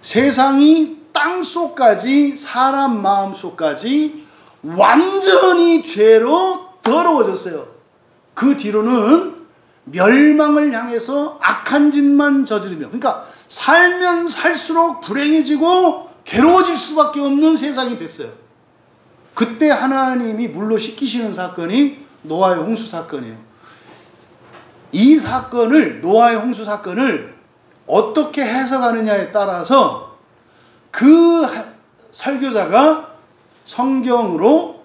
세상이 땅속까지, 사람 마음속까지 완전히 죄로 더러워졌어요. 그 뒤로는 멸망을 향해서 악한 짓만 저지르며, 그러니까 살면 살수록 불행해지고 괴로워질 수밖에 없는 세상이 됐어요. 그때 하나님이 물로 씻기시는 사건이 노아의 홍수 사건이에요. 이 사건을, 노아의 홍수 사건을 어떻게 해석하느냐에 따라서 그 설교자가 성경으로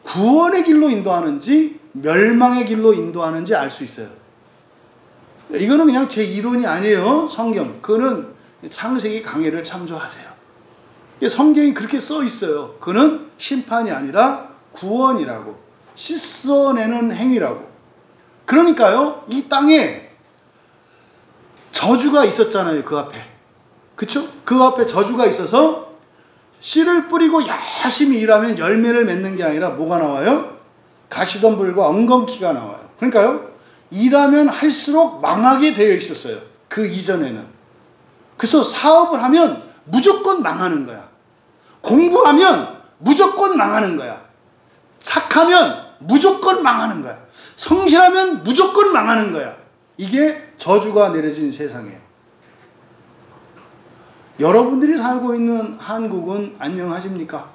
구원의 길로 인도하는지 멸망의 길로 인도하는지 알 수 있어요. 이거는 그냥 제 이론이 아니에요. 성경. 그거는 창세기 강해를 참조하세요. 성경이 그렇게 써 있어요. 그는 심판이 아니라 구원이라고. 씻어내는 행위라고. 그러니까요, 이 땅에 저주가 있었잖아요. 그 앞에. 그쵸? 그 앞에 저주가 있어서 씨를 뿌리고 열심히 일하면 열매를 맺는 게 아니라 뭐가 나와요? 가시덤불과 엉겅퀴가 나와요. 그러니까요, 일하면 할수록 망하게 되어 있었어요. 그 이전에는. 그래서 사업을 하면 무조건 망하는 거야. 공부하면 무조건 망하는 거야. 착하면 무조건 망하는 거야. 성실하면 무조건 망하는 거야. 이게 저주가 내려진 세상이에요. 여러분들이 살고 있는 한국은 안녕하십니까?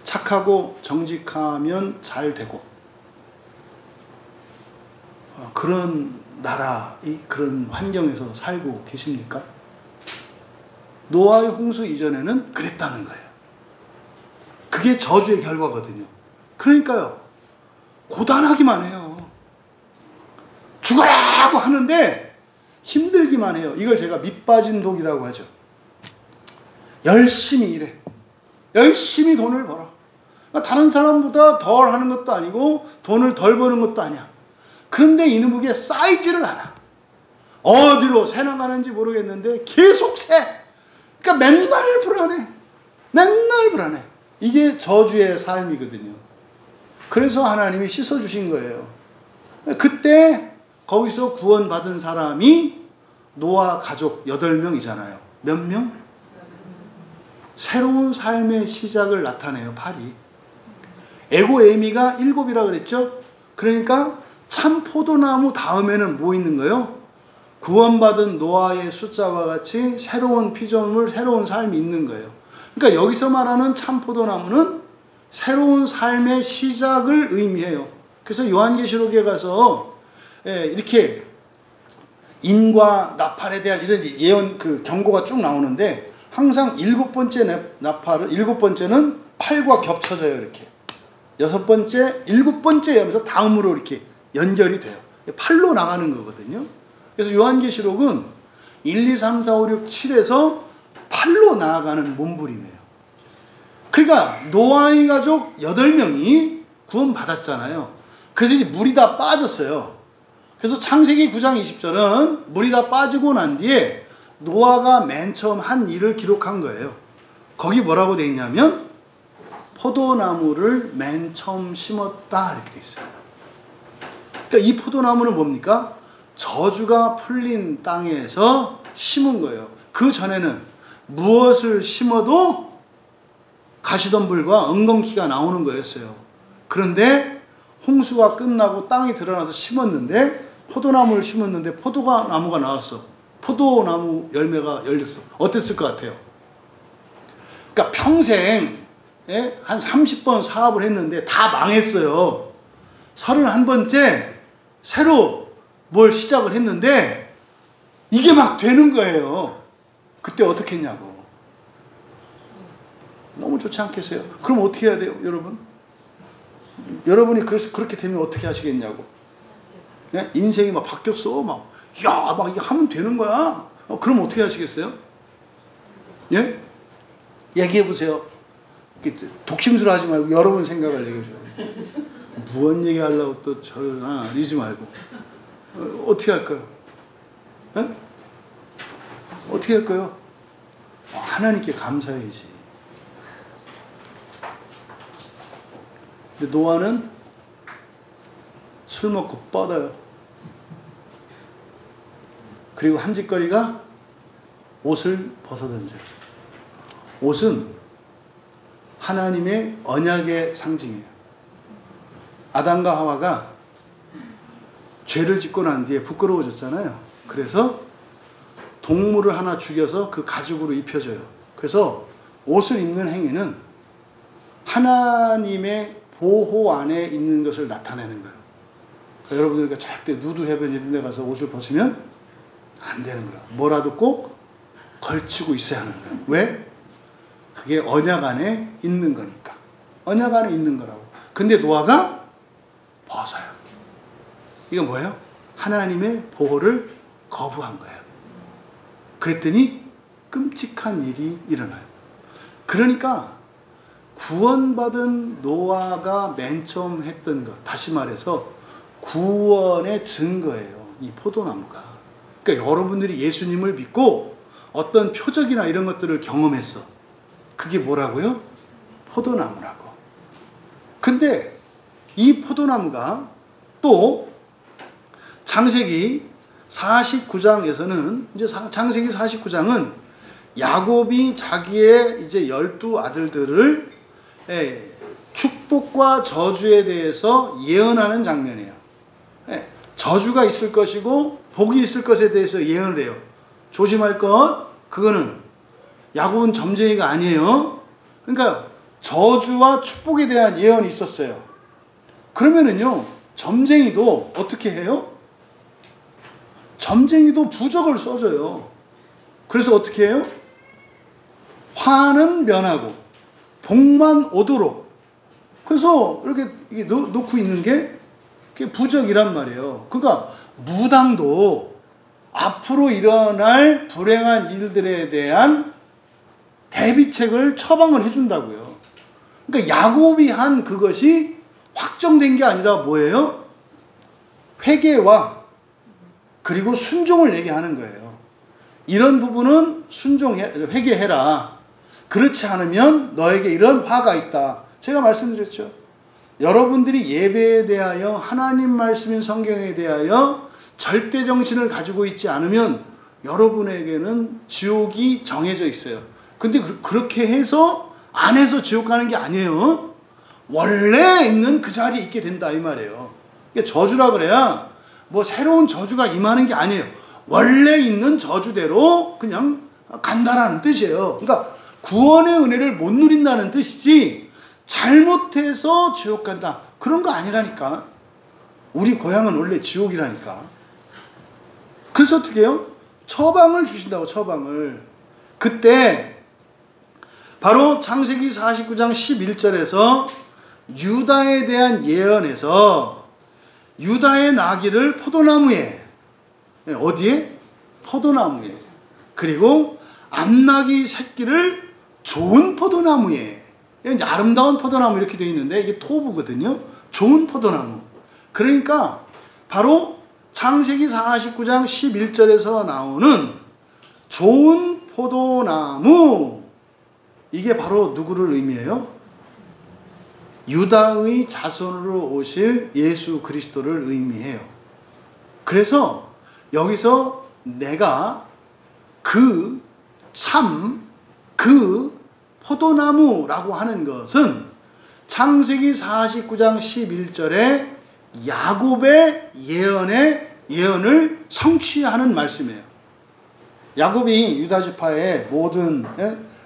착하고 정직하면 잘 되고 그런 나라, 그런 환경에서 살고 계십니까? 노아의 홍수 이전에는 그랬다는 거예요. 그게 저주의 결과거든요. 그러니까요, 고단하기만 해요. 죽어라고 하는데 힘들기만 해요. 이걸 제가 밑빠진 독이라고 하죠. 열심히 일해. 열심히 돈을 벌어. 다른 사람보다 덜 하는 것도 아니고 돈을 덜 버는 것도 아니야. 그런데 이놈에게 쌓이지를 않아. 어디로 새 나가는지 모르겠는데 계속 새. 그러니까 맨날 불안해. 맨날 불안해. 이게 저주의 삶이거든요. 그래서 하나님이 씻어주신 거예요. 그때 거기서 구원받은 사람이 노아 가족 8명이잖아요. 몇 명? 새로운 삶의 시작을 나타내요. 8이. 에고에미가 7이라 그랬죠? 그러니까 참 포도나무 다음에는 뭐 있는 거예요? 구원받은 노아의 숫자와 같이 새로운 피조물, 새로운 삶이 있는 거예요. 그러니까 여기서 말하는 참 포도나무는 새로운 삶의 시작을 의미해요. 그래서 요한계시록에 가서 이렇게 인과 나팔에 대한 이런 예언, 경고가 쭉 나오는데 항상 7번째 나팔은, 7번째는 팔과 겹쳐져요. 이렇게 6번째, 7번째 하면서 다음으로 이렇게 연결이 돼요. 팔로 나가는 거거든요. 그래서 요한계시록은 1, 2, 3, 4, 5, 6, 7에서 팔로 나아가는 몸부림이에요. 그러니까 노아의 가족 8명이 구원받았잖아요. 그래서 이제 물이 다 빠졌어요. 그래서 창세기 9장 20절은 물이 다 빠지고 난 뒤에 노아가 맨 처음 한 일을 기록한 거예요. 거기 뭐라고 되어 있냐면 포도나무를 맨 처음 심었다 이렇게 되어 있어요. 그러니까 이 포도나무는 뭡니까? 저주가 풀린 땅에서 심은 거예요. 그 전에는 무엇을 심어도 가시덤불과 엉겅퀴가 나오는 거였어요. 그런데 홍수가 끝나고 땅이 드러나서 심었는데, 포도나무를 심었는데 포도나무가 나왔어. 포도나무 열매가 열렸어. 어땠을 것 같아요? 그러니까 평생 한 30번 사업을 했는데 다 망했어요. 31번째 새로 뭘 시작을 했는데 이게 막 되는 거예요. 그때 어떻게 했냐고. 너무 좋지 않겠어요? 그럼 어떻게 해야 돼요, 여러분? 여러분이 그렇게 되면 어떻게 하시겠냐고. 네? 인생이 막 바뀌었어. 막 이게 하면 되는 거야. 그럼 어떻게 하시겠어요? 예? 얘기해 보세요. 독심술 하지 말고 여러분 생각을 얘기해 줘요. 무언 얘기하려고 또 저러나 이러지 말고. 어떻게 할까요? 예? 어떻게 할까요? 하나님께 감사해야지. 근데 노아는 술 먹고 뻗어요. 그리고 한 짓거리가 옷을 벗어던져요. 옷은 하나님의 언약의 상징이에요. 아담과 하와가 죄를 짓고 난 뒤에 부끄러워졌잖아요. 그래서 동물을 하나 죽여서 그 가죽으로 입혀줘요. 그래서 옷을 입는 행위는 하나님의 보호 안에 있는 것을 나타내는 거예요. 그러니까 여러분들 절대 누드 해변 이런 데 가서 옷을 벗으면 안 되는 거예요. 뭐라도 꼭 걸치고 있어야 하는 거예요. 왜? 그게 언약 안에 있는 거니까. 언약 안에 있는 거라고. 근데 노아가 벗어요. 이건 뭐예요? 하나님의 보호를 거부한 거예요. 그랬더니 끔찍한 일이 일어나요. 그러니까 구원받은 노아가 맨 처음 했던 것, 다시 말해서 구원의 증거예요. 이 포도나무가. 그러니까 여러분들이 예수님을 믿고 어떤 표적이나 이런 것들을 경험했어. 그게 뭐라고요? 포도나무라고. 근데 이 포도나무가 또 창세기 49장에서는 이제 창세기 49장은 야곱이 자기의 이제 12 아들들을 축복과 저주에 대해서 예언하는 장면이에요. 저주가 있을 것이고 복이 있을 것에 대해서 예언을 해요. 조심할 것, 그거는 야곱은 점쟁이가 아니에요. 그러니까 저주와 축복에 대한 예언이 있었어요. 그러면은요, 점쟁이도 어떻게 해요? 점쟁이도 부적을 써줘요. 그래서 어떻게 해요? 화는 면하고 복만 오도록. 그래서 이렇게 놓고 있는 게 그게 부적이란 말이에요. 그러니까 무당도 앞으로 일어날 불행한 일들에 대한 대비책을 처방을 해준다고요. 그러니까 야곱이 한 그것이 확정된 게 아니라 뭐예요? 회개와 그리고 순종을 얘기하는 거예요. 이런 부분은 회개해라. 그렇지 않으면 너에게 이런 화가 있다. 제가 말씀드렸죠. 여러분들이 예배에 대하여 하나님 말씀인 성경에 대하여 절대 정신을 가지고 있지 않으면 여러분에게는 지옥이 정해져 있어요. 근데 그렇게 해서 안 해서 지옥 가는 게 아니에요. 원래 있는 그 자리에 있게 된다 이 말이에요. 저주라 그래야 뭐 새로운 저주가 임하는 게 아니에요. 원래 있는 저주대로 그냥 간다라는 뜻이에요. 그러니까 구원의 은혜를 못 누린다는 뜻이지 잘못해서 지옥 간다 그런 거 아니라니까. 우리 고향은 원래 지옥이라니까. 그래서 어떻게 해요? 처방을 주신다고. 처방을. 그때 바로 창세기 49장 11절에서 유다에 대한 예언에서 유다의 나귀를 포도나무에, 어디에? 포도나무에, 그리고 암나귀 새끼를 좋은 포도나무에, 아름다운 포도나무 이렇게 되어 있는데 이게 토부거든요. 좋은 포도나무. 그러니까 바로 창세기 49장 11절에서 나오는 좋은 포도나무, 이게 바로 누구를 의미해요? 유다의 자손으로 오실 예수 그리스도를 의미해요. 그래서 여기서 내가 그 포도나무라고 하는 것은 창세기 49장 11절에 야곱의 예언을 성취하는 말씀이에요. 야곱이 유다 지파의 모든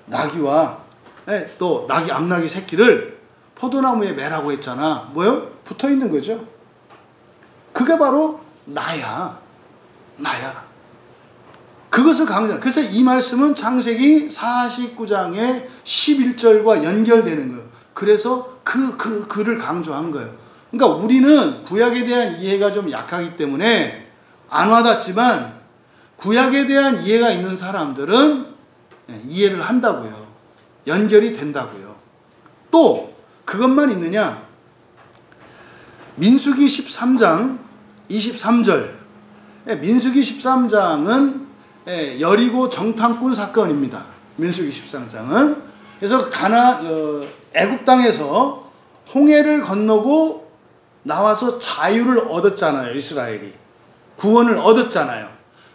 나귀와 또 암나귀 새끼를 포도나무에 매라고 했잖아. 뭐요? 붙어 있는 거죠. 그게 바로 나야. 나야. 그것을 강조하는. 그래서 이 말씀은 창세기 49장의 11절과 연결되는 거예요. 그래서 그 글을 강조한 거예요. 그러니까 우리는 구약에 대한 이해가 좀 약하기 때문에 안 와닿지만 구약에 대한 이해가 있는 사람들은 이해를 한다고요. 연결이 된다고요. 또 그것만 있느냐? 민수기 13장 23절. 민수기 13장은 여리고 정탐꾼 사건입니다. 민수기 13장은. 그래서 애굽 땅에서 홍해를 건너고 나와서 자유를 얻었잖아요. 이스라엘이. 구원을 얻었잖아요.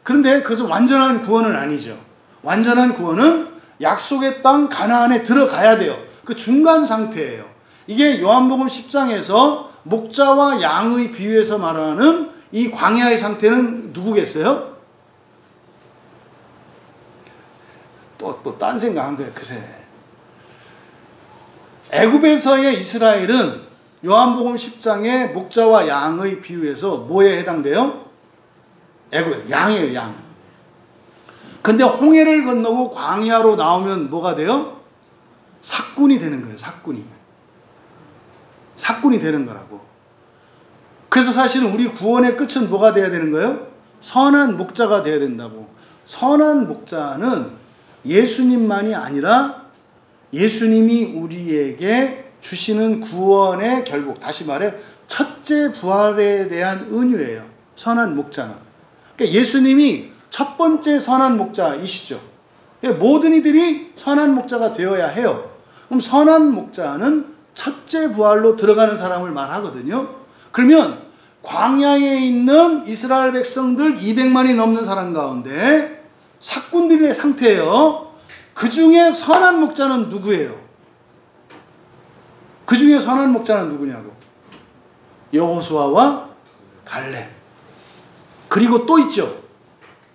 그런데 그것은 완전한 구원은 아니죠. 완전한 구원은 약속의 땅 가나안에 들어가야 돼요. 그 중간 상태예요. 이게 요한복음 10장에서 목자와 양의 비유에서 말하는 이 광야의 상태는 누구겠어요? 또 딴 생각한 거예요. 그새 애굽에서의 이스라엘은 요한복음 10장의 목자와 양의 비유에서 뭐에 해당돼요? 애굽 양이에요. 양. 근데 홍해를 건너고 광야로 나오면 뭐가 돼요? 삭군이 되는 거예요. 삭군이 되는 거라고. 그래서 사실은 우리 구원의 끝은 뭐가 돼야 되는 거예요? 선한 목자가 돼야 된다고. 선한 목자는 예수님만이 아니라 예수님이 우리에게 주시는 구원의 결국, 다시 말해 첫째 부활에 대한 은유예요. 선한 목자는. 그러니까 예수님이 첫 번째 선한 목자이시죠. 모든 이들이 선한 목자가 되어야 해요. 그럼 선한 목자는 첫째 부활로 들어가는 사람을 말하거든요. 그러면 광야에 있는 이스라엘 백성들 200만이 넘는 사람 가운데 삭군들의 상태예요. 그 중에 선한 목자는 누구예요? 그 중에 선한 목자는 누구냐고. 여호수아와 갈렙. 그리고 또 있죠.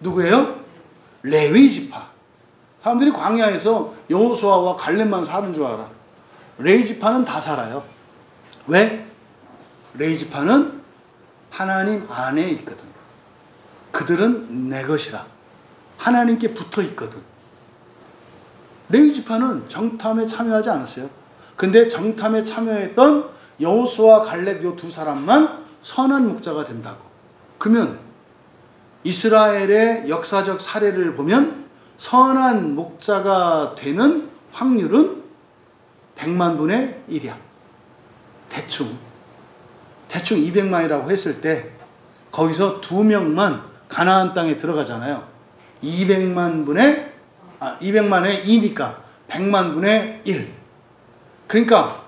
누구예요? 레위 지파. 사람들이 광야에서 여호수아와 갈렙만 사는 줄 알아. 레위 지파는 다 살아요. 왜? 레위 지파는 하나님 안에 있거든. 그들은 내 것이라. 하나님께 붙어 있거든. 레위 지파는 정탐에 참여하지 않았어요. 근데 정탐에 참여했던 여호수아 갈렙 요 두 사람만 선한 목자가 된다고. 그러면 이스라엘의 역사적 사례를 보면 선한 목자가 되는 확률은 100만 분의 1이야. 대충 200만이라고 했을 때 거기서 2명만 가나안 땅에 들어가잖아요. 200만의 2니까 100만 분의 1. 그러니까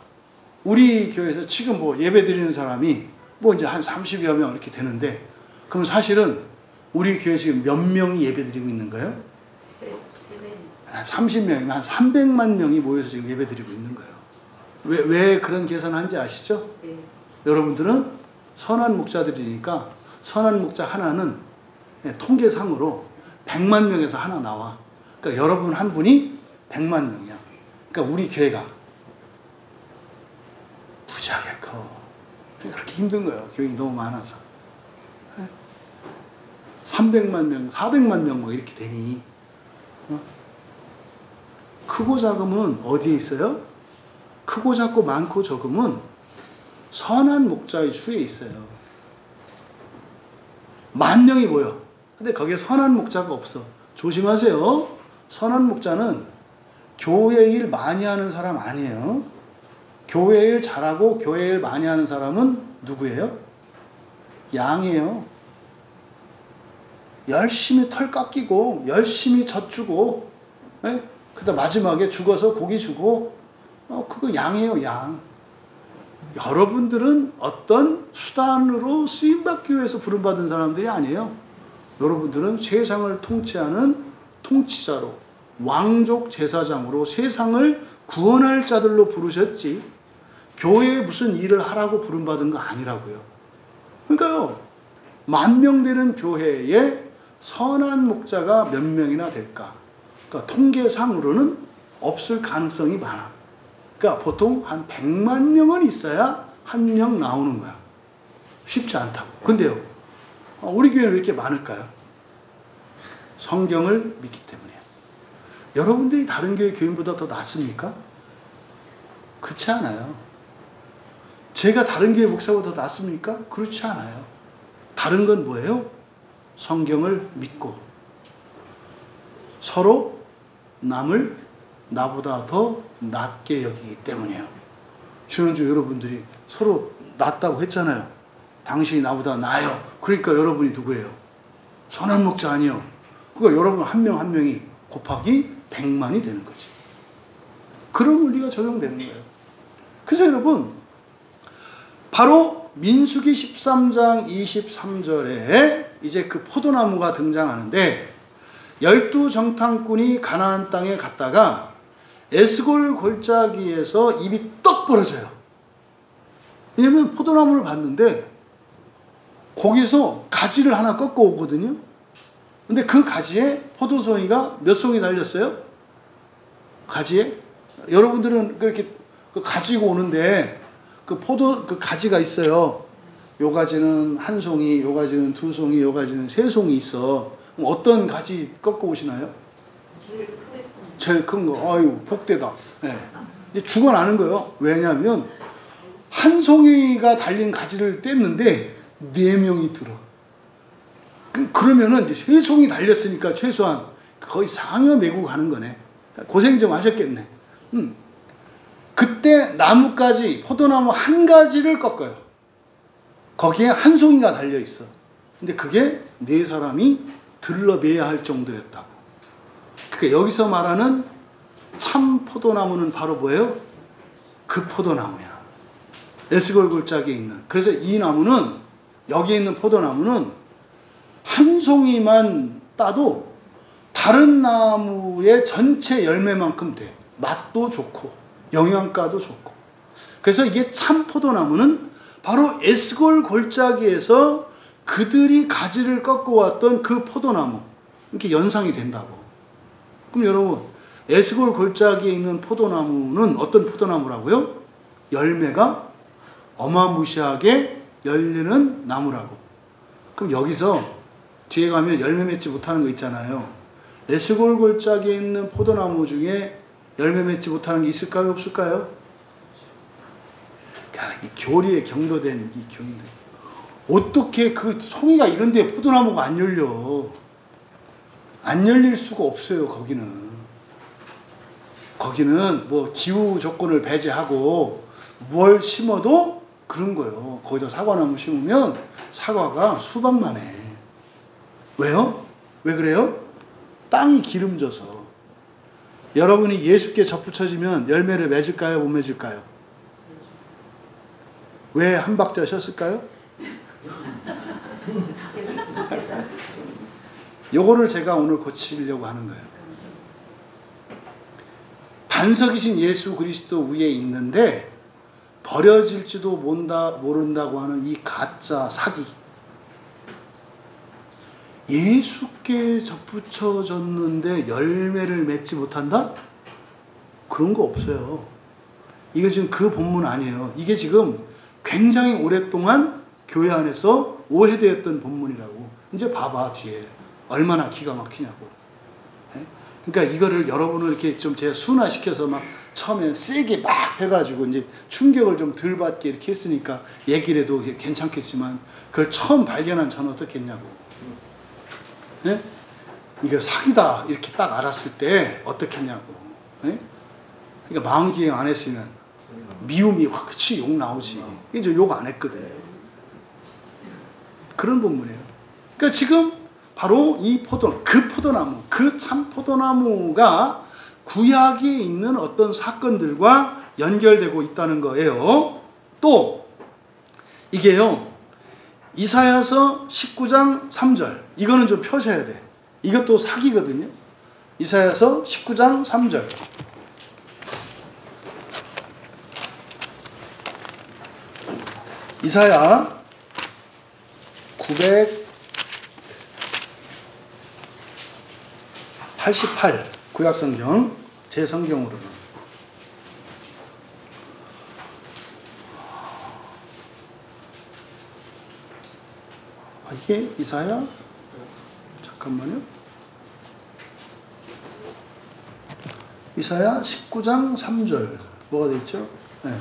우리 교회에서 지금 뭐 예배 드리는 사람이 뭐 이제 한 30여 명 이렇게 되는데, 그럼 사실은 우리 교회 지금 몇 명이 예배 드리고 있는 거예요? 30명이면 한 300만 명이 모여서 지금 예배 드리고 있는 거예요. 왜 그런 계산한지 아시죠? 네. 여러분들은 선한 목자들이니까 선한 목자 하나는 통계상으로 100만 명에서 하나 나와. 그러니까 여러분 한 분이 100만 명이야. 그러니까 우리 교회가 무지하게 커. 그렇게 힘든 거예요. 교인이 너무 많아서. 300만 명, 400만 명 막 이렇게 되니. 크고 작음은 어디에 있어요? 크고 작고 많고 적음은 선한 목자의 수에 있어요. 10,000명이 모여. 근데 거기에 선한 목자가 없어. 조심하세요. 선한 목자는 교회 일 많이 하는 사람 아니에요. 교회 일 잘하고 교회 일 많이 하는 사람은 누구예요? 양이에요. 열심히 털 깎이고 열심히 젖주고, 그다음 마지막에 죽어서 고기 주고, 그거 양이에요. 양. 여러분들은 어떤 수단으로 쓰임받기 위해서 부름받은 사람들이 아니에요. 여러분들은 세상을 통치하는 통치자로, 왕족 제사장으로 세상을 구원할 자들로 부르셨지, 교회에 무슨 일을 하라고 부름받은 거 아니라고요. 그러니까요, 10,000명 되는 교회에 선한 목자가 몇 명이나 될까? 그러니까 통계상으로는 없을 가능성이 많아. 그러니까 보통 한 100만 명은 있어야 한 명 나오는 거야. 쉽지 않다고. 근데요, 우리 교회는 왜 이렇게 많을까요? 성경을 믿기 때문이에요. 여러분들이 다른 교회 교인보다 더 낫습니까? 그렇지 않아요. 제가 다른 교회 목사보다 더 낫습니까? 그렇지 않아요. 다른 건 뭐예요? 성경을 믿고 서로 남을 나보다 더 낫게 여기기 때문이에요. 지난주 여러분들이 서로 낫다고 했잖아요. 당신이 나보다 나아요. 그러니까 여러분이 누구예요? 선한 목자 아니요. 그러니까 여러분 한 명 한 명이 곱하기 100만이 되는 거지. 그런 원리가 적용되는 거예요. 그래서 여러분, 바로 민수기 13장 23절에 이제 그 포도나무가 등장하는데, 12정탐꾼이 가나안 땅에 갔다가 에스골 골짜기에서 입이 떡 벌어져요. 왜냐면 포도나무를 봤는데 거기서 가지를 하나 꺾어 오거든요. 근데 그 가지에 포도송이가 몇 송이 달렸어요? 가지에? 여러분들은 그렇게 가지고 오는데 그 가지가 있어요. 요 가지는 한 송이, 요 가지는 두 송이, 요 가지는 세 송이 있어. 그럼 어떤 가지 꺾어 오시나요? 제일 큰 거. 아유, 복되다. 네. 이제 죽어나는 거예요. 왜냐하면 한 송이가 달린 가지를 뗐는데 4명이 들어. 그러면은 이제 3송이 달렸으니까 최소한 거의 상여 메고 가는 거네. 고생 좀 하셨겠네. 그때 나뭇가지, 포도나무 한 가지를 꺾어요. 거기에 한 송이가 달려 있어. 근데 그게 4사람이 들러매야 할 정도였다고. 그러니까 여기서 말하는 참 포도나무는 바로 뭐예요? 그 포도나무야. 에스골 골짜기에 있는. 그래서 이 나무는, 여기에 있는 포도나무는 한 송이만 따도 다른 나무의 전체 열매만큼 돼. 맛도 좋고 영양가도 좋고. 그래서 이게 참 포도나무는 바로 에스골 골짜기에서 그들이 가지를 꺾어왔던 그 포도나무, 이렇게 연상이 된다고. 그럼 여러분, 에스골 골짜기에 있는 포도나무는 어떤 포도나무라고요? 열매가 어마무시하게 열리는 나무라고. 그럼 여기서 뒤에 가면 열매 맺지 못하는 거 있잖아요. 에스골 골짜기에 있는 포도나무 중에 열매 맺지 못하는 게 있을까요? 없을까요? 이 교리에 경도된 이 교인들. 어떻게 그 송이가 이런데 포도나무가 안 열려? 안 열릴 수가 없어요, 거기는. 거기는 뭐 기후 조건을 배제하고 뭘 심어도 그런 거예요. 거기다 사과나무 심으면 사과가 수박만 해. 왜요? 왜 그래요? 땅이 기름져서. 여러분이 예수께 접붙여지면 열매를 맺을까요? 못 맺을까요? 왜 한 박자 쉬었을까요? 요거를 제가 오늘 고치려고 하는 거예요. 반석이신 예수 그리스도 위에 있는데 버려질지도 모른다고 하는 이 가짜 사기. 예수께 접붙여졌는데 열매를 맺지 못한다? 그런 거 없어요. 이게 지금 그 본문 아니에요. 이게 지금 굉장히 오랫동안 교회 안에서 오해되었던 본문이라고. 이제 봐봐, 뒤에. 얼마나 기가 막히냐고. 그러니까 이거를 여러분을 이렇게 좀 제가 순화시켜서 막 처음에 세게 막 해가지고 이제 충격을 좀 덜 받게 이렇게 했으니까 얘기를 해도 괜찮겠지만 그걸 처음 발견한 저는 어떻겠냐고. 네? 이거 사기다 이렇게 딱 알았을 때 어떻겠냐고. 네? 그러니까 마음기행 안 했으면 미움이 확 그치 욕 나오지. 이제 욕 안 했거든요. 그런 본문이에요. 그러니까 지금 바로 이 그 포도나무, 그 참 포도나무가 구약에 있는 어떤 사건들과 연결되고 있다는 거예요. 또 이게요, 이사야서 19장 3절. 이거는 좀 펴셔야 돼. 이것도 사기거든요. 이사야서 19장 3절. 이사야 988 구약성경 제 성경으로는 이게 이사야? 잠깐만요. 이사야 19장 3절. 뭐가 되어 있죠? 네.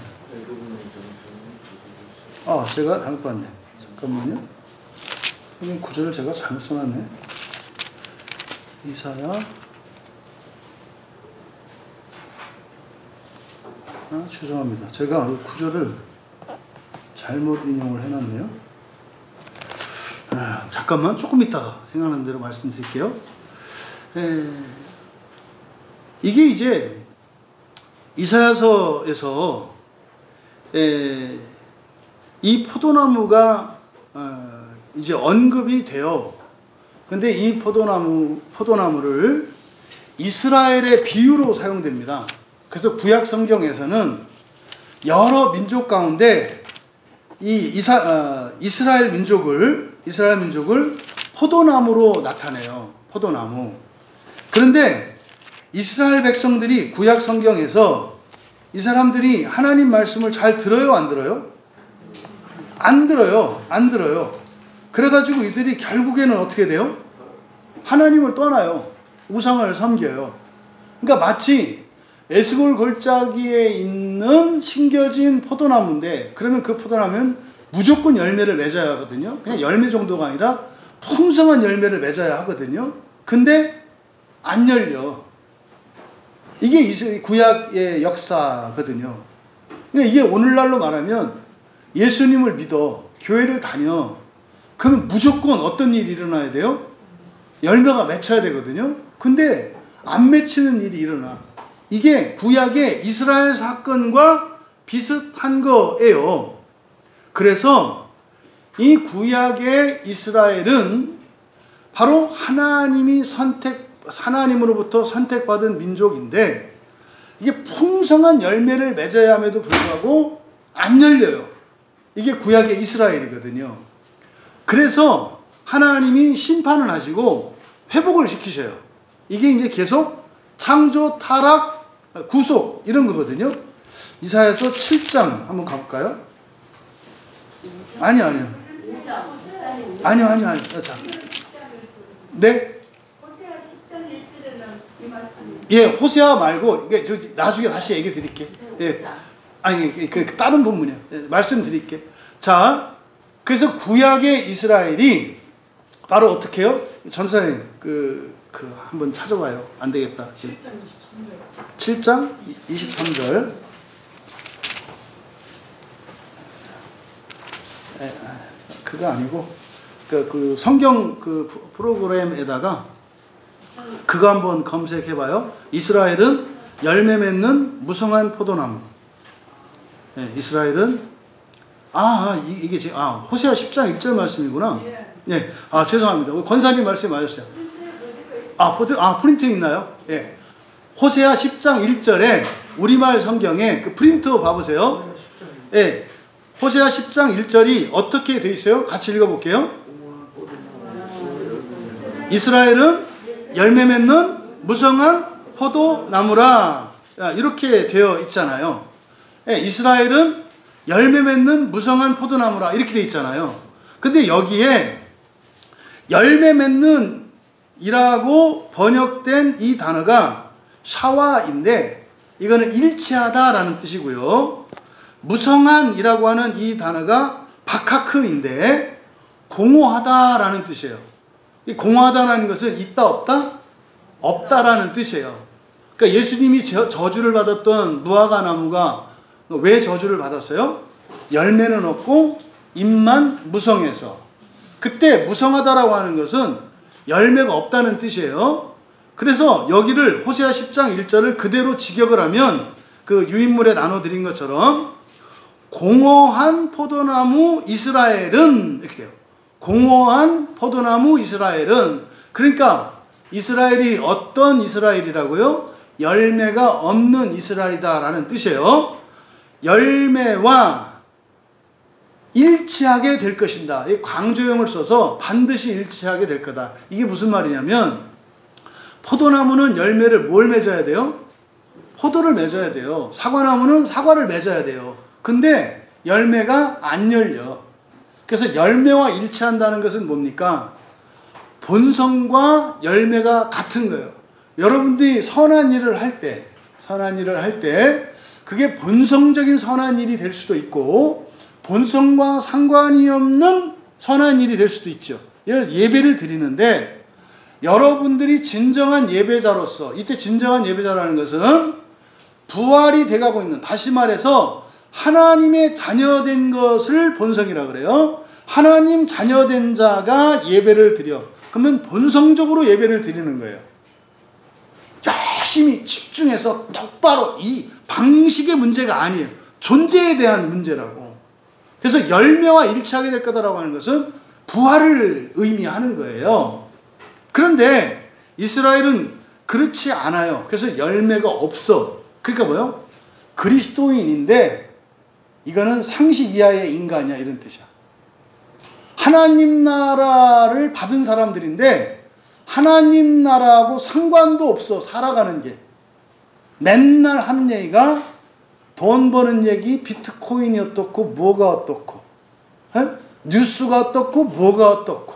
제가 잘못 봤네. 잠깐만요. 선생님 구절을 제가 잘못 써놨네. 이사야. 죄송합니다. 제가 구절을 잘못 인용을 해놨네요. 잠깐만, 조금 있다가 생각나는 대로 말씀드릴게요. 이게 이제 이사야서에서 이 포도나무가 이제 언급이 돼요. 근데 이 포도나무를 이스라엘의 비유로 사용됩니다. 그래서 구약 성경에서는 여러 민족 가운데 이 이스라엘 민족을 포도나무로 나타내요. 포도나무. 그런데 이스라엘 백성들이 구약 성경에서 이 사람들이 하나님 말씀을 잘 들어요, 안 들어요? 안 들어요. 안 들어요. 그래가지고 이들이 결국에는 어떻게 돼요? 하나님을 떠나요. 우상을 섬겨요. 그러니까 마치 에스골 골짜기에 있는 심겨진 포도나무인데, 그러면 그 포도나무는 무조건 열매를 맺어야 하거든요. 그냥 열매 정도가 아니라 풍성한 열매를 맺어야 하거든요. 근데 안 열려. 이게 구약의 역사거든요. 그러니까 이게 오늘날로 말하면 예수님을 믿어, 교회를 다녀. 그러면 무조건 어떤 일이 일어나야 돼요? 열매가 맺혀야 되거든요. 근데 안 맺히는 일이 일어나. 이게 구약의 이스라엘 사건과 비슷한 거예요. 그래서 이 구약의 이스라엘은 바로 하나님으로부터 선택받은 민족인데, 이게 풍성한 열매를 맺어야 함에도 불구하고 안 열려요. 이게 구약의 이스라엘이거든요. 그래서 하나님이 심판을 하시고 회복을 시키셔요. 이게 이제 계속 창조, 타락, 구속 이런 거거든요. 이사야서 7장 한번 가볼까요? 아니요. 자. 네? 예, 호세아 말고 이게 나중에 다시 얘기 드릴게. 예. 아니, 다른 본문이요. 예, 말씀드릴게. 자, 그래서 구약의 이스라엘이 바로 어떻게 해요? 전사님 한번 찾아봐요. 안 되겠다. 7장 23절. 그거 아니고 그 성경 프로그램에다가 그거 한번 검색해봐요. 이스라엘은 열매 맺는 무성한 포도나무. 이스라엘은 이게 호세아 10장 1절 말씀이구나. 네, 죄송합니다. 권사님 말씀 맞았어요. 프린트 있나요? 예. 호세아 10장 1절에 우리말 성경에 그 프린트 봐보세요. 예. 호세아 10장 1절이 어떻게 돼 있어요? 같이 읽어볼게요. 이스라엘은 열매 맺는 무성한 포도나무라. 이렇게 되어 있잖아요. 예, 이스라엘은 열매 맺는 무성한 포도나무라. 이렇게 되어 있잖아요. 근데 여기에 열매 맺는 이라고 번역된 이 단어가 샤와인데, 이거는 일치하다라는 뜻이고요. 무성한이라고 하는 이 단어가 바카크인데 공허하다라는 뜻이에요. 이 공허하다라는 것은 있다 없다? 없다라는 뜻이에요. 그러니까 예수님이 저주를 받았던 무화과 나무가 왜 저주를 받았어요? 열매는 없고 잎만 무성해서. 그때 무성하다라고 하는 것은 열매가 없다는 뜻이에요. 그래서 여기를 호세아 10장 1절을 그대로 직역을 하면 그 유인물에 나눠드린 것처럼 공허한 포도나무 이스라엘은 이렇게 돼요. 공허한 포도나무 이스라엘은, 그러니까 이스라엘이 어떤 이스라엘이라고요? 열매가 없는 이스라엘이다라는 뜻이에요. 열매와 일치하게 될 것이다. 이 강조형을 써서 반드시 일치하게 될 거다. 이게 무슨 말이냐면, 포도나무는 열매를 뭘 맺어야 돼요? 포도를 맺어야 돼요. 사과나무는 사과를 맺어야 돼요. 근데 열매가 안 열려. 그래서 열매와 일치한다는 것은 뭡니까? 본성과 열매가 같은 거예요. 여러분들이 선한 일을 할 때, 그게 본성적인 선한 일이 될 수도 있고, 본성과 상관이 없는 선한 일이 될 수도 있죠. 예배를 드리는데, 여러분들이 진정한 예배자로서, 이때 진정한 예배자라는 것은 부활이 돼가고 있는, 다시 말해서 하나님의 자녀된 것을 본성이라 그래요. 하나님 자녀된 자가 예배를 드려. 그러면 본성적으로 예배를 드리는 거예요. 열심히 집중해서 똑바로, 이 방식의 문제가 아니에요. 존재에 대한 문제라고. 그래서 열매와 일치하게 될 거다라고 하는 것은 부활을 의미하는 거예요. 그런데 이스라엘은 그렇지 않아요. 그래서 열매가 없어. 그러니까 뭐요? 그리스도인인데 이거는 상식 이하의 인간이야, 이런 뜻이야. 하나님 나라를 받은 사람들인데 하나님 나라하고 상관도 없어, 살아가는 게. 맨날 하는 얘기가 돈 버는 얘기, 비트코인이 어떻고 뭐가 어떻고, 뉴스가 어떻고 뭐가 어떻고,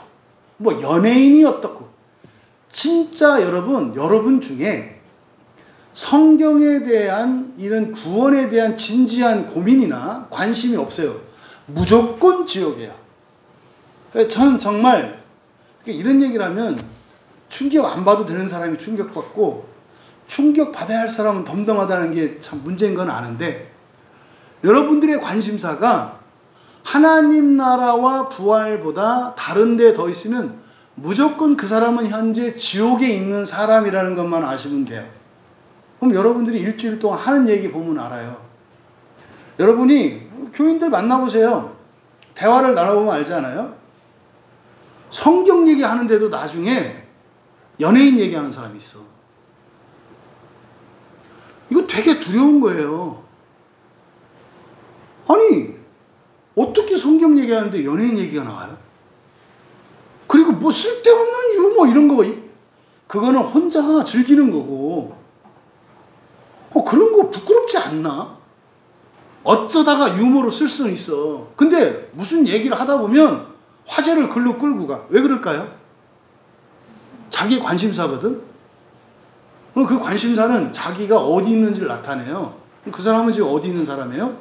뭐 연예인이 어떻고. 진짜 여러분 중에 성경에 대한 이런 구원에 대한 진지한 고민이나 관심이 없어요. 무조건 지옥이에요. 저는 정말 이런 얘기를 하면 충격 안 받아도 되는 사람이 충격받고, 충격 받아야 할 사람은 덤덤하다는 게 참 문제인 건 아는데, 여러분들의 관심사가 하나님 나라와 부활보다 다른 데 더 있으면 무조건 그 사람은 현재 지옥에 있는 사람이라는 것만 아시면 돼요. 그럼 여러분들이 일주일 동안 하는 얘기 보면 알아요. 여러분이 교인들 만나보세요. 대화를 나눠보면 알잖아요. 성경 얘기하는데도 나중에 연예인 얘기하는 사람이 있어. 이거 되게 두려운 거예요. 아니, 어떻게 성경 얘기하는데 연예인 얘기가 나와요? 그리고 뭐 쓸데없는 유머 이런 거, 그거는 혼자 즐기는 거고, 그런 거 부끄럽지 않나? 어쩌다가 유머로 쓸 수는 있어. 근데 무슨 얘기를 하다 보면 화제를 글로 끌고 가. 왜 그럴까요? 자기 관심사거든? 그 관심사는 자기가 어디 있는지를 나타내요. 그 사람은 지금 어디 있는 사람이에요?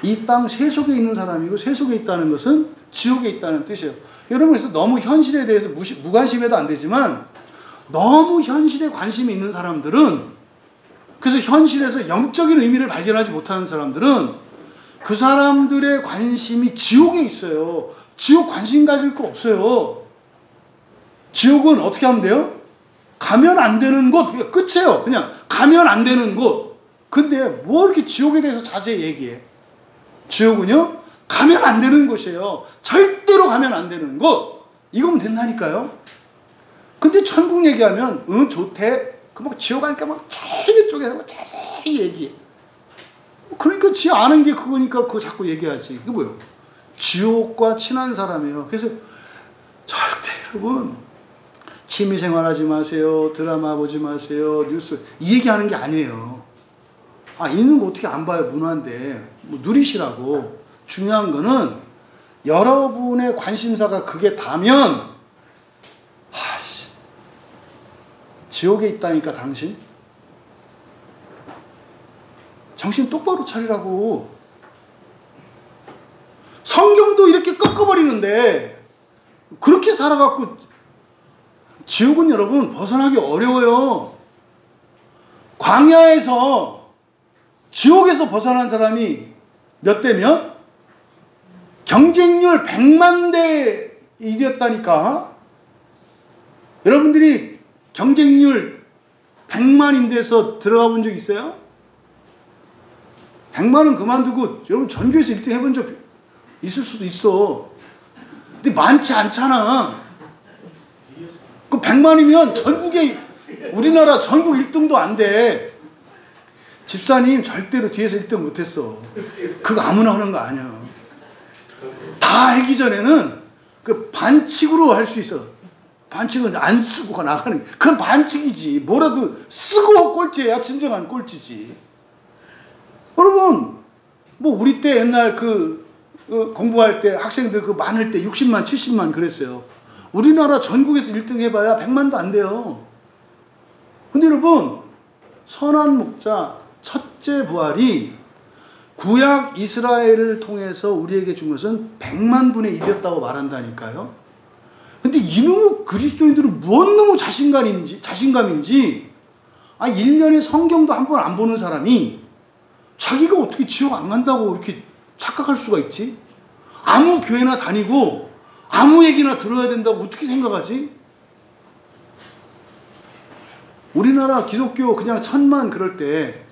이 땅 세속에 있는 사람이고, 세속에 있다는 것은 지옥에 있다는 뜻이에요. 여러분, 그래서 너무 현실에 대해서 무관심해도 안 되지만, 너무 현실에 관심이 있는 사람들은, 그래서 현실에서 영적인 의미를 발견하지 못하는 사람들은 그 사람들의 관심이 지옥에 있어요. 지옥 관심 가질 거 없어요. 지옥은 어떻게 하면 돼요? 가면 안 되는 곳, 끝이에요. 그냥 가면 안 되는 곳. 근데 뭐 이렇게 지옥에 대해서 자세히 얘기해? 지옥은요, 가면 안 되는 곳이에요. 절대로 가면 안 되는 곳. 이거면 된다니까요. 근데 천국 얘기하면 좋대. 그 막 지옥 가니까 막 잘게 쪼개서 자세히 얘기해. 그러니까 지 아는 게 그거니까 그거 자꾸 얘기하지. 그게 뭐예요? 지옥과 친한 사람이에요. 그래서 절대 여러분 취미생활 하지 마세요. 드라마 보지 마세요. 뉴스 이 얘기하는 게 아니에요. 있는 거 어떻게 안 봐요? 문화인데 뭐 누리시라고. 중요한 거는 여러분의 관심사가 그게 다면, 지옥에 있다니까 당신? 정신 똑바로 차리라고. 성경도 이렇게 꺾어버리는데 그렇게 살아갖고 지옥은 여러분 벗어나기 어려워요. 광야에서 지옥에서 벗어난 사람이 몇 대 몇? 경쟁률 100만 대 1이었다니까. 여러분들이 경쟁률 100만인데서 들어가 본 적 있어요? 100만은 그만두고 여러분 전교에서 1등 해본 적 있을 수도 있어. 근데 많지 않잖아. 그 100만이면 전국에, 우리나라 전국 1등도 안 돼. 집사님 절대로 뒤에서 1등 못했어. 그거 아무나 하는 거 아니야. 다 알기 전에는 그 반칙으로 할 수 있어. 반칙은 안 쓰고 나가는, 그건 반칙이지. 뭐라도 쓰고 꼴찌해야 진정한 꼴찌지. 여러분, 뭐 우리 때 옛날 그 공부할 때 학생들 그 많을 때 60만, 70만 그랬어요. 우리나라 전국에서 1등 해봐야 100만도 안 돼요. 근데 여러분, 선한 목자 첫째 부활이 구약 이스라엘을 통해서 우리에게 준 것은 100만 분의 1이었다고 말한다니까요. 근데 이놈의 그리스도인들은 무엇 너무 자신감인지 1년에 성경도 한 번 안 보는 사람이 자기가 어떻게 지옥 안 간다고 이렇게 착각할 수가 있지? 아무 교회나 다니고 아무 얘기나 들어야 된다고 어떻게 생각하지? 우리나라 기독교 그냥 1000만 그럴 때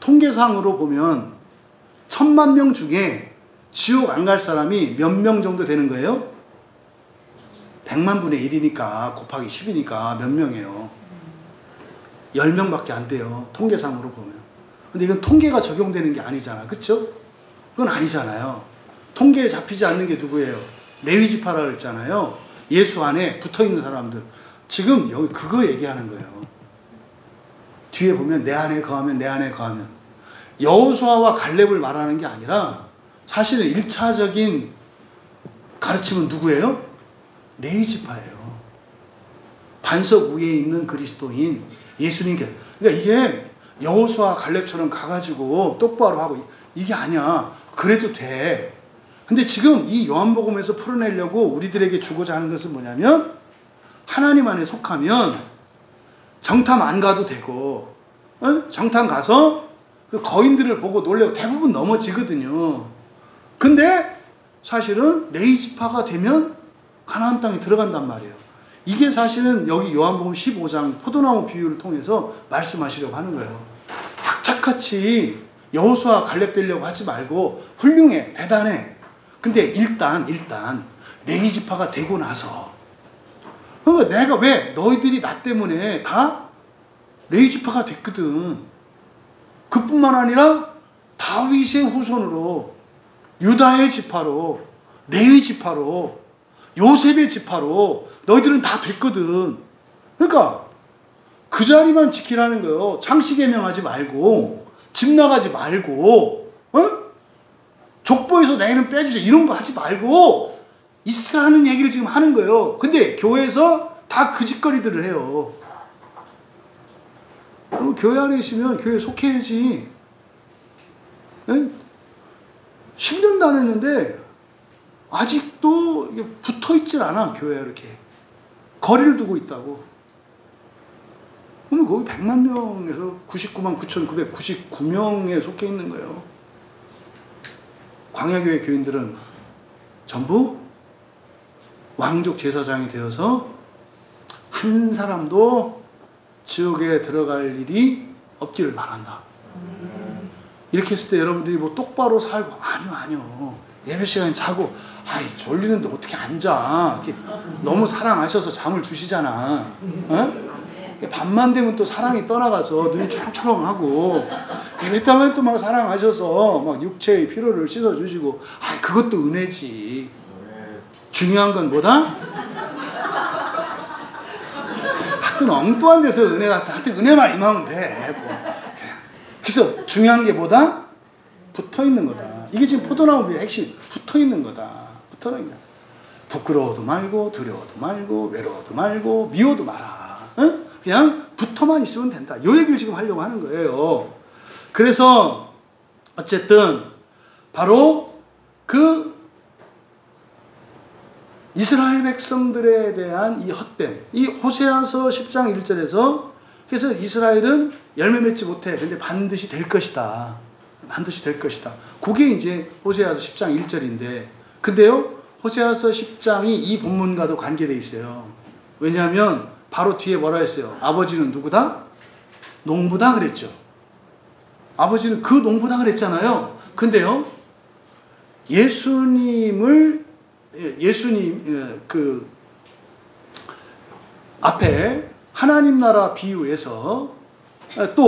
통계상으로 보면 1000만 명 중에 지옥 안 갈 사람이 몇 명 정도 되는 거예요? 100만 분의 1이니까 곱하기 10이니까 몇 명이에요? 10명밖에 안 돼요. 통계상으로 보면. 근데 이건 통계가 적용되는 게 아니잖아. 그쵸? 그건 아니잖아요. 통계에 잡히지 않는 게 누구예요? 레위 지파라 그랬잖아요. 예수 안에 붙어있는 사람들. 지금 여기 그거 얘기하는 거예요. 뒤에 보면 내 안에 거하면 내 안에 거하면. 여호수아와 갈렙을 말하는 게 아니라 사실은 1차적인 가르침은 누구예요? 레위 지파예요. 반석 위에 있는 그리스도인 예수님께. 그러니까 이게 여호수아 갈렙처럼 가가지고 똑바로 하고 이게 아니야. 그래도 돼. 근데 지금 이 요한복음에서 풀어내려고 우리들에게 주고자 하는 것은 뭐냐면 하나님 안에 속하면 정탐 안 가도 되고 정탐 가서 그 거인들을 보고 놀래고 대부분 넘어지거든요. 근데 사실은 레위 지파가 되면 가나안 땅에 들어간단 말이에요. 이게 사실은 여기 요한복음 15장 포도나무 비유를 통해서 말씀하시려고 하는 거예요. 악착같이 여호수아 갈렙 되려고 하지 말고 훌륭해, 대단해. 근데 일단 레위 지파가 되고 나서 그러니까 내가 왜 너희들이 나 때문에 다 레위 지파가 됐거든. 그뿐만 아니라 다윗의 후손으로 유다의 지파로 레위 지파로 요셉의 지파로 너희들은 다 됐거든. 그러니까 그 자리만 지키라는 거예요. 창씨 계명하지 말고 집 나가지 말고 족보에서 내는 빼주세요 이런 거 하지 말고 있으라는 얘기를 지금 하는 거예요. 근데 교회에서 다 그 짓거리들을 해요. 그럼 교회 안에 있으면 교회에 속해야지. 10년도 안 했는데 아직도 이게 붙어있질 않아. 교회에 이렇게 거리를 두고 있다고. 그러면 거기 100만 명에서 99만 9,999명에 속해 있는 거예요. 광야교회 교인들은 전부 왕족 제사장이 되어서 한 사람도 지옥에 들어갈 일이 없기를 바란다. 이렇게 했을 때 여러분들이 뭐 똑바로 살고 아니요 예배 시간에 자고 아이 졸리는데 어떻게 앉아. 이렇게 너무 사랑하셔서 잠을 주시잖아. 밤만 되면 또 사랑이 떠나가서 눈이 초롱초롱하고 예배 때만 또 막 사랑하셔서 막 육체의 피로를 씻어주시고 아이 그것도 은혜지. 중요한 건 뭐다? 하여튼 엉뚱한 데서 은혜가 하여튼 은혜만 임하면 돼. 뭐. 그래서 중요한 게 뭐다? 붙어있는 거다. 이게 지금 포도나무의 핵심. 붙어있는 거다. 붙어있는 거다. 부끄러워도 말고 두려워도 말고 외로워도 말고 미워도 마라. 그냥 붙어만 있으면 된다. 이 얘기를 지금 하려고 하는 거예요. 그래서 어쨌든 바로 그 이스라엘 백성들에 대한 이 헛됨, 이 호세아서 10장 1절에서 그래서 이스라엘은 열매 맺지 못해. 근데 반드시 될 것이다. 반드시 될 것이다. 그게 이제 호세아서 10장 1절인데 근데요 호세아서 10장이 이 본문과도 관계되어 있어요. 왜냐하면 바로 뒤에 뭐라 했어요? 아버지는 누구다? 농부다 그랬죠. 아버지는 그 농부다 그랬잖아요. 근데요 예수님 그 앞에 하나님 나라 비유에서 또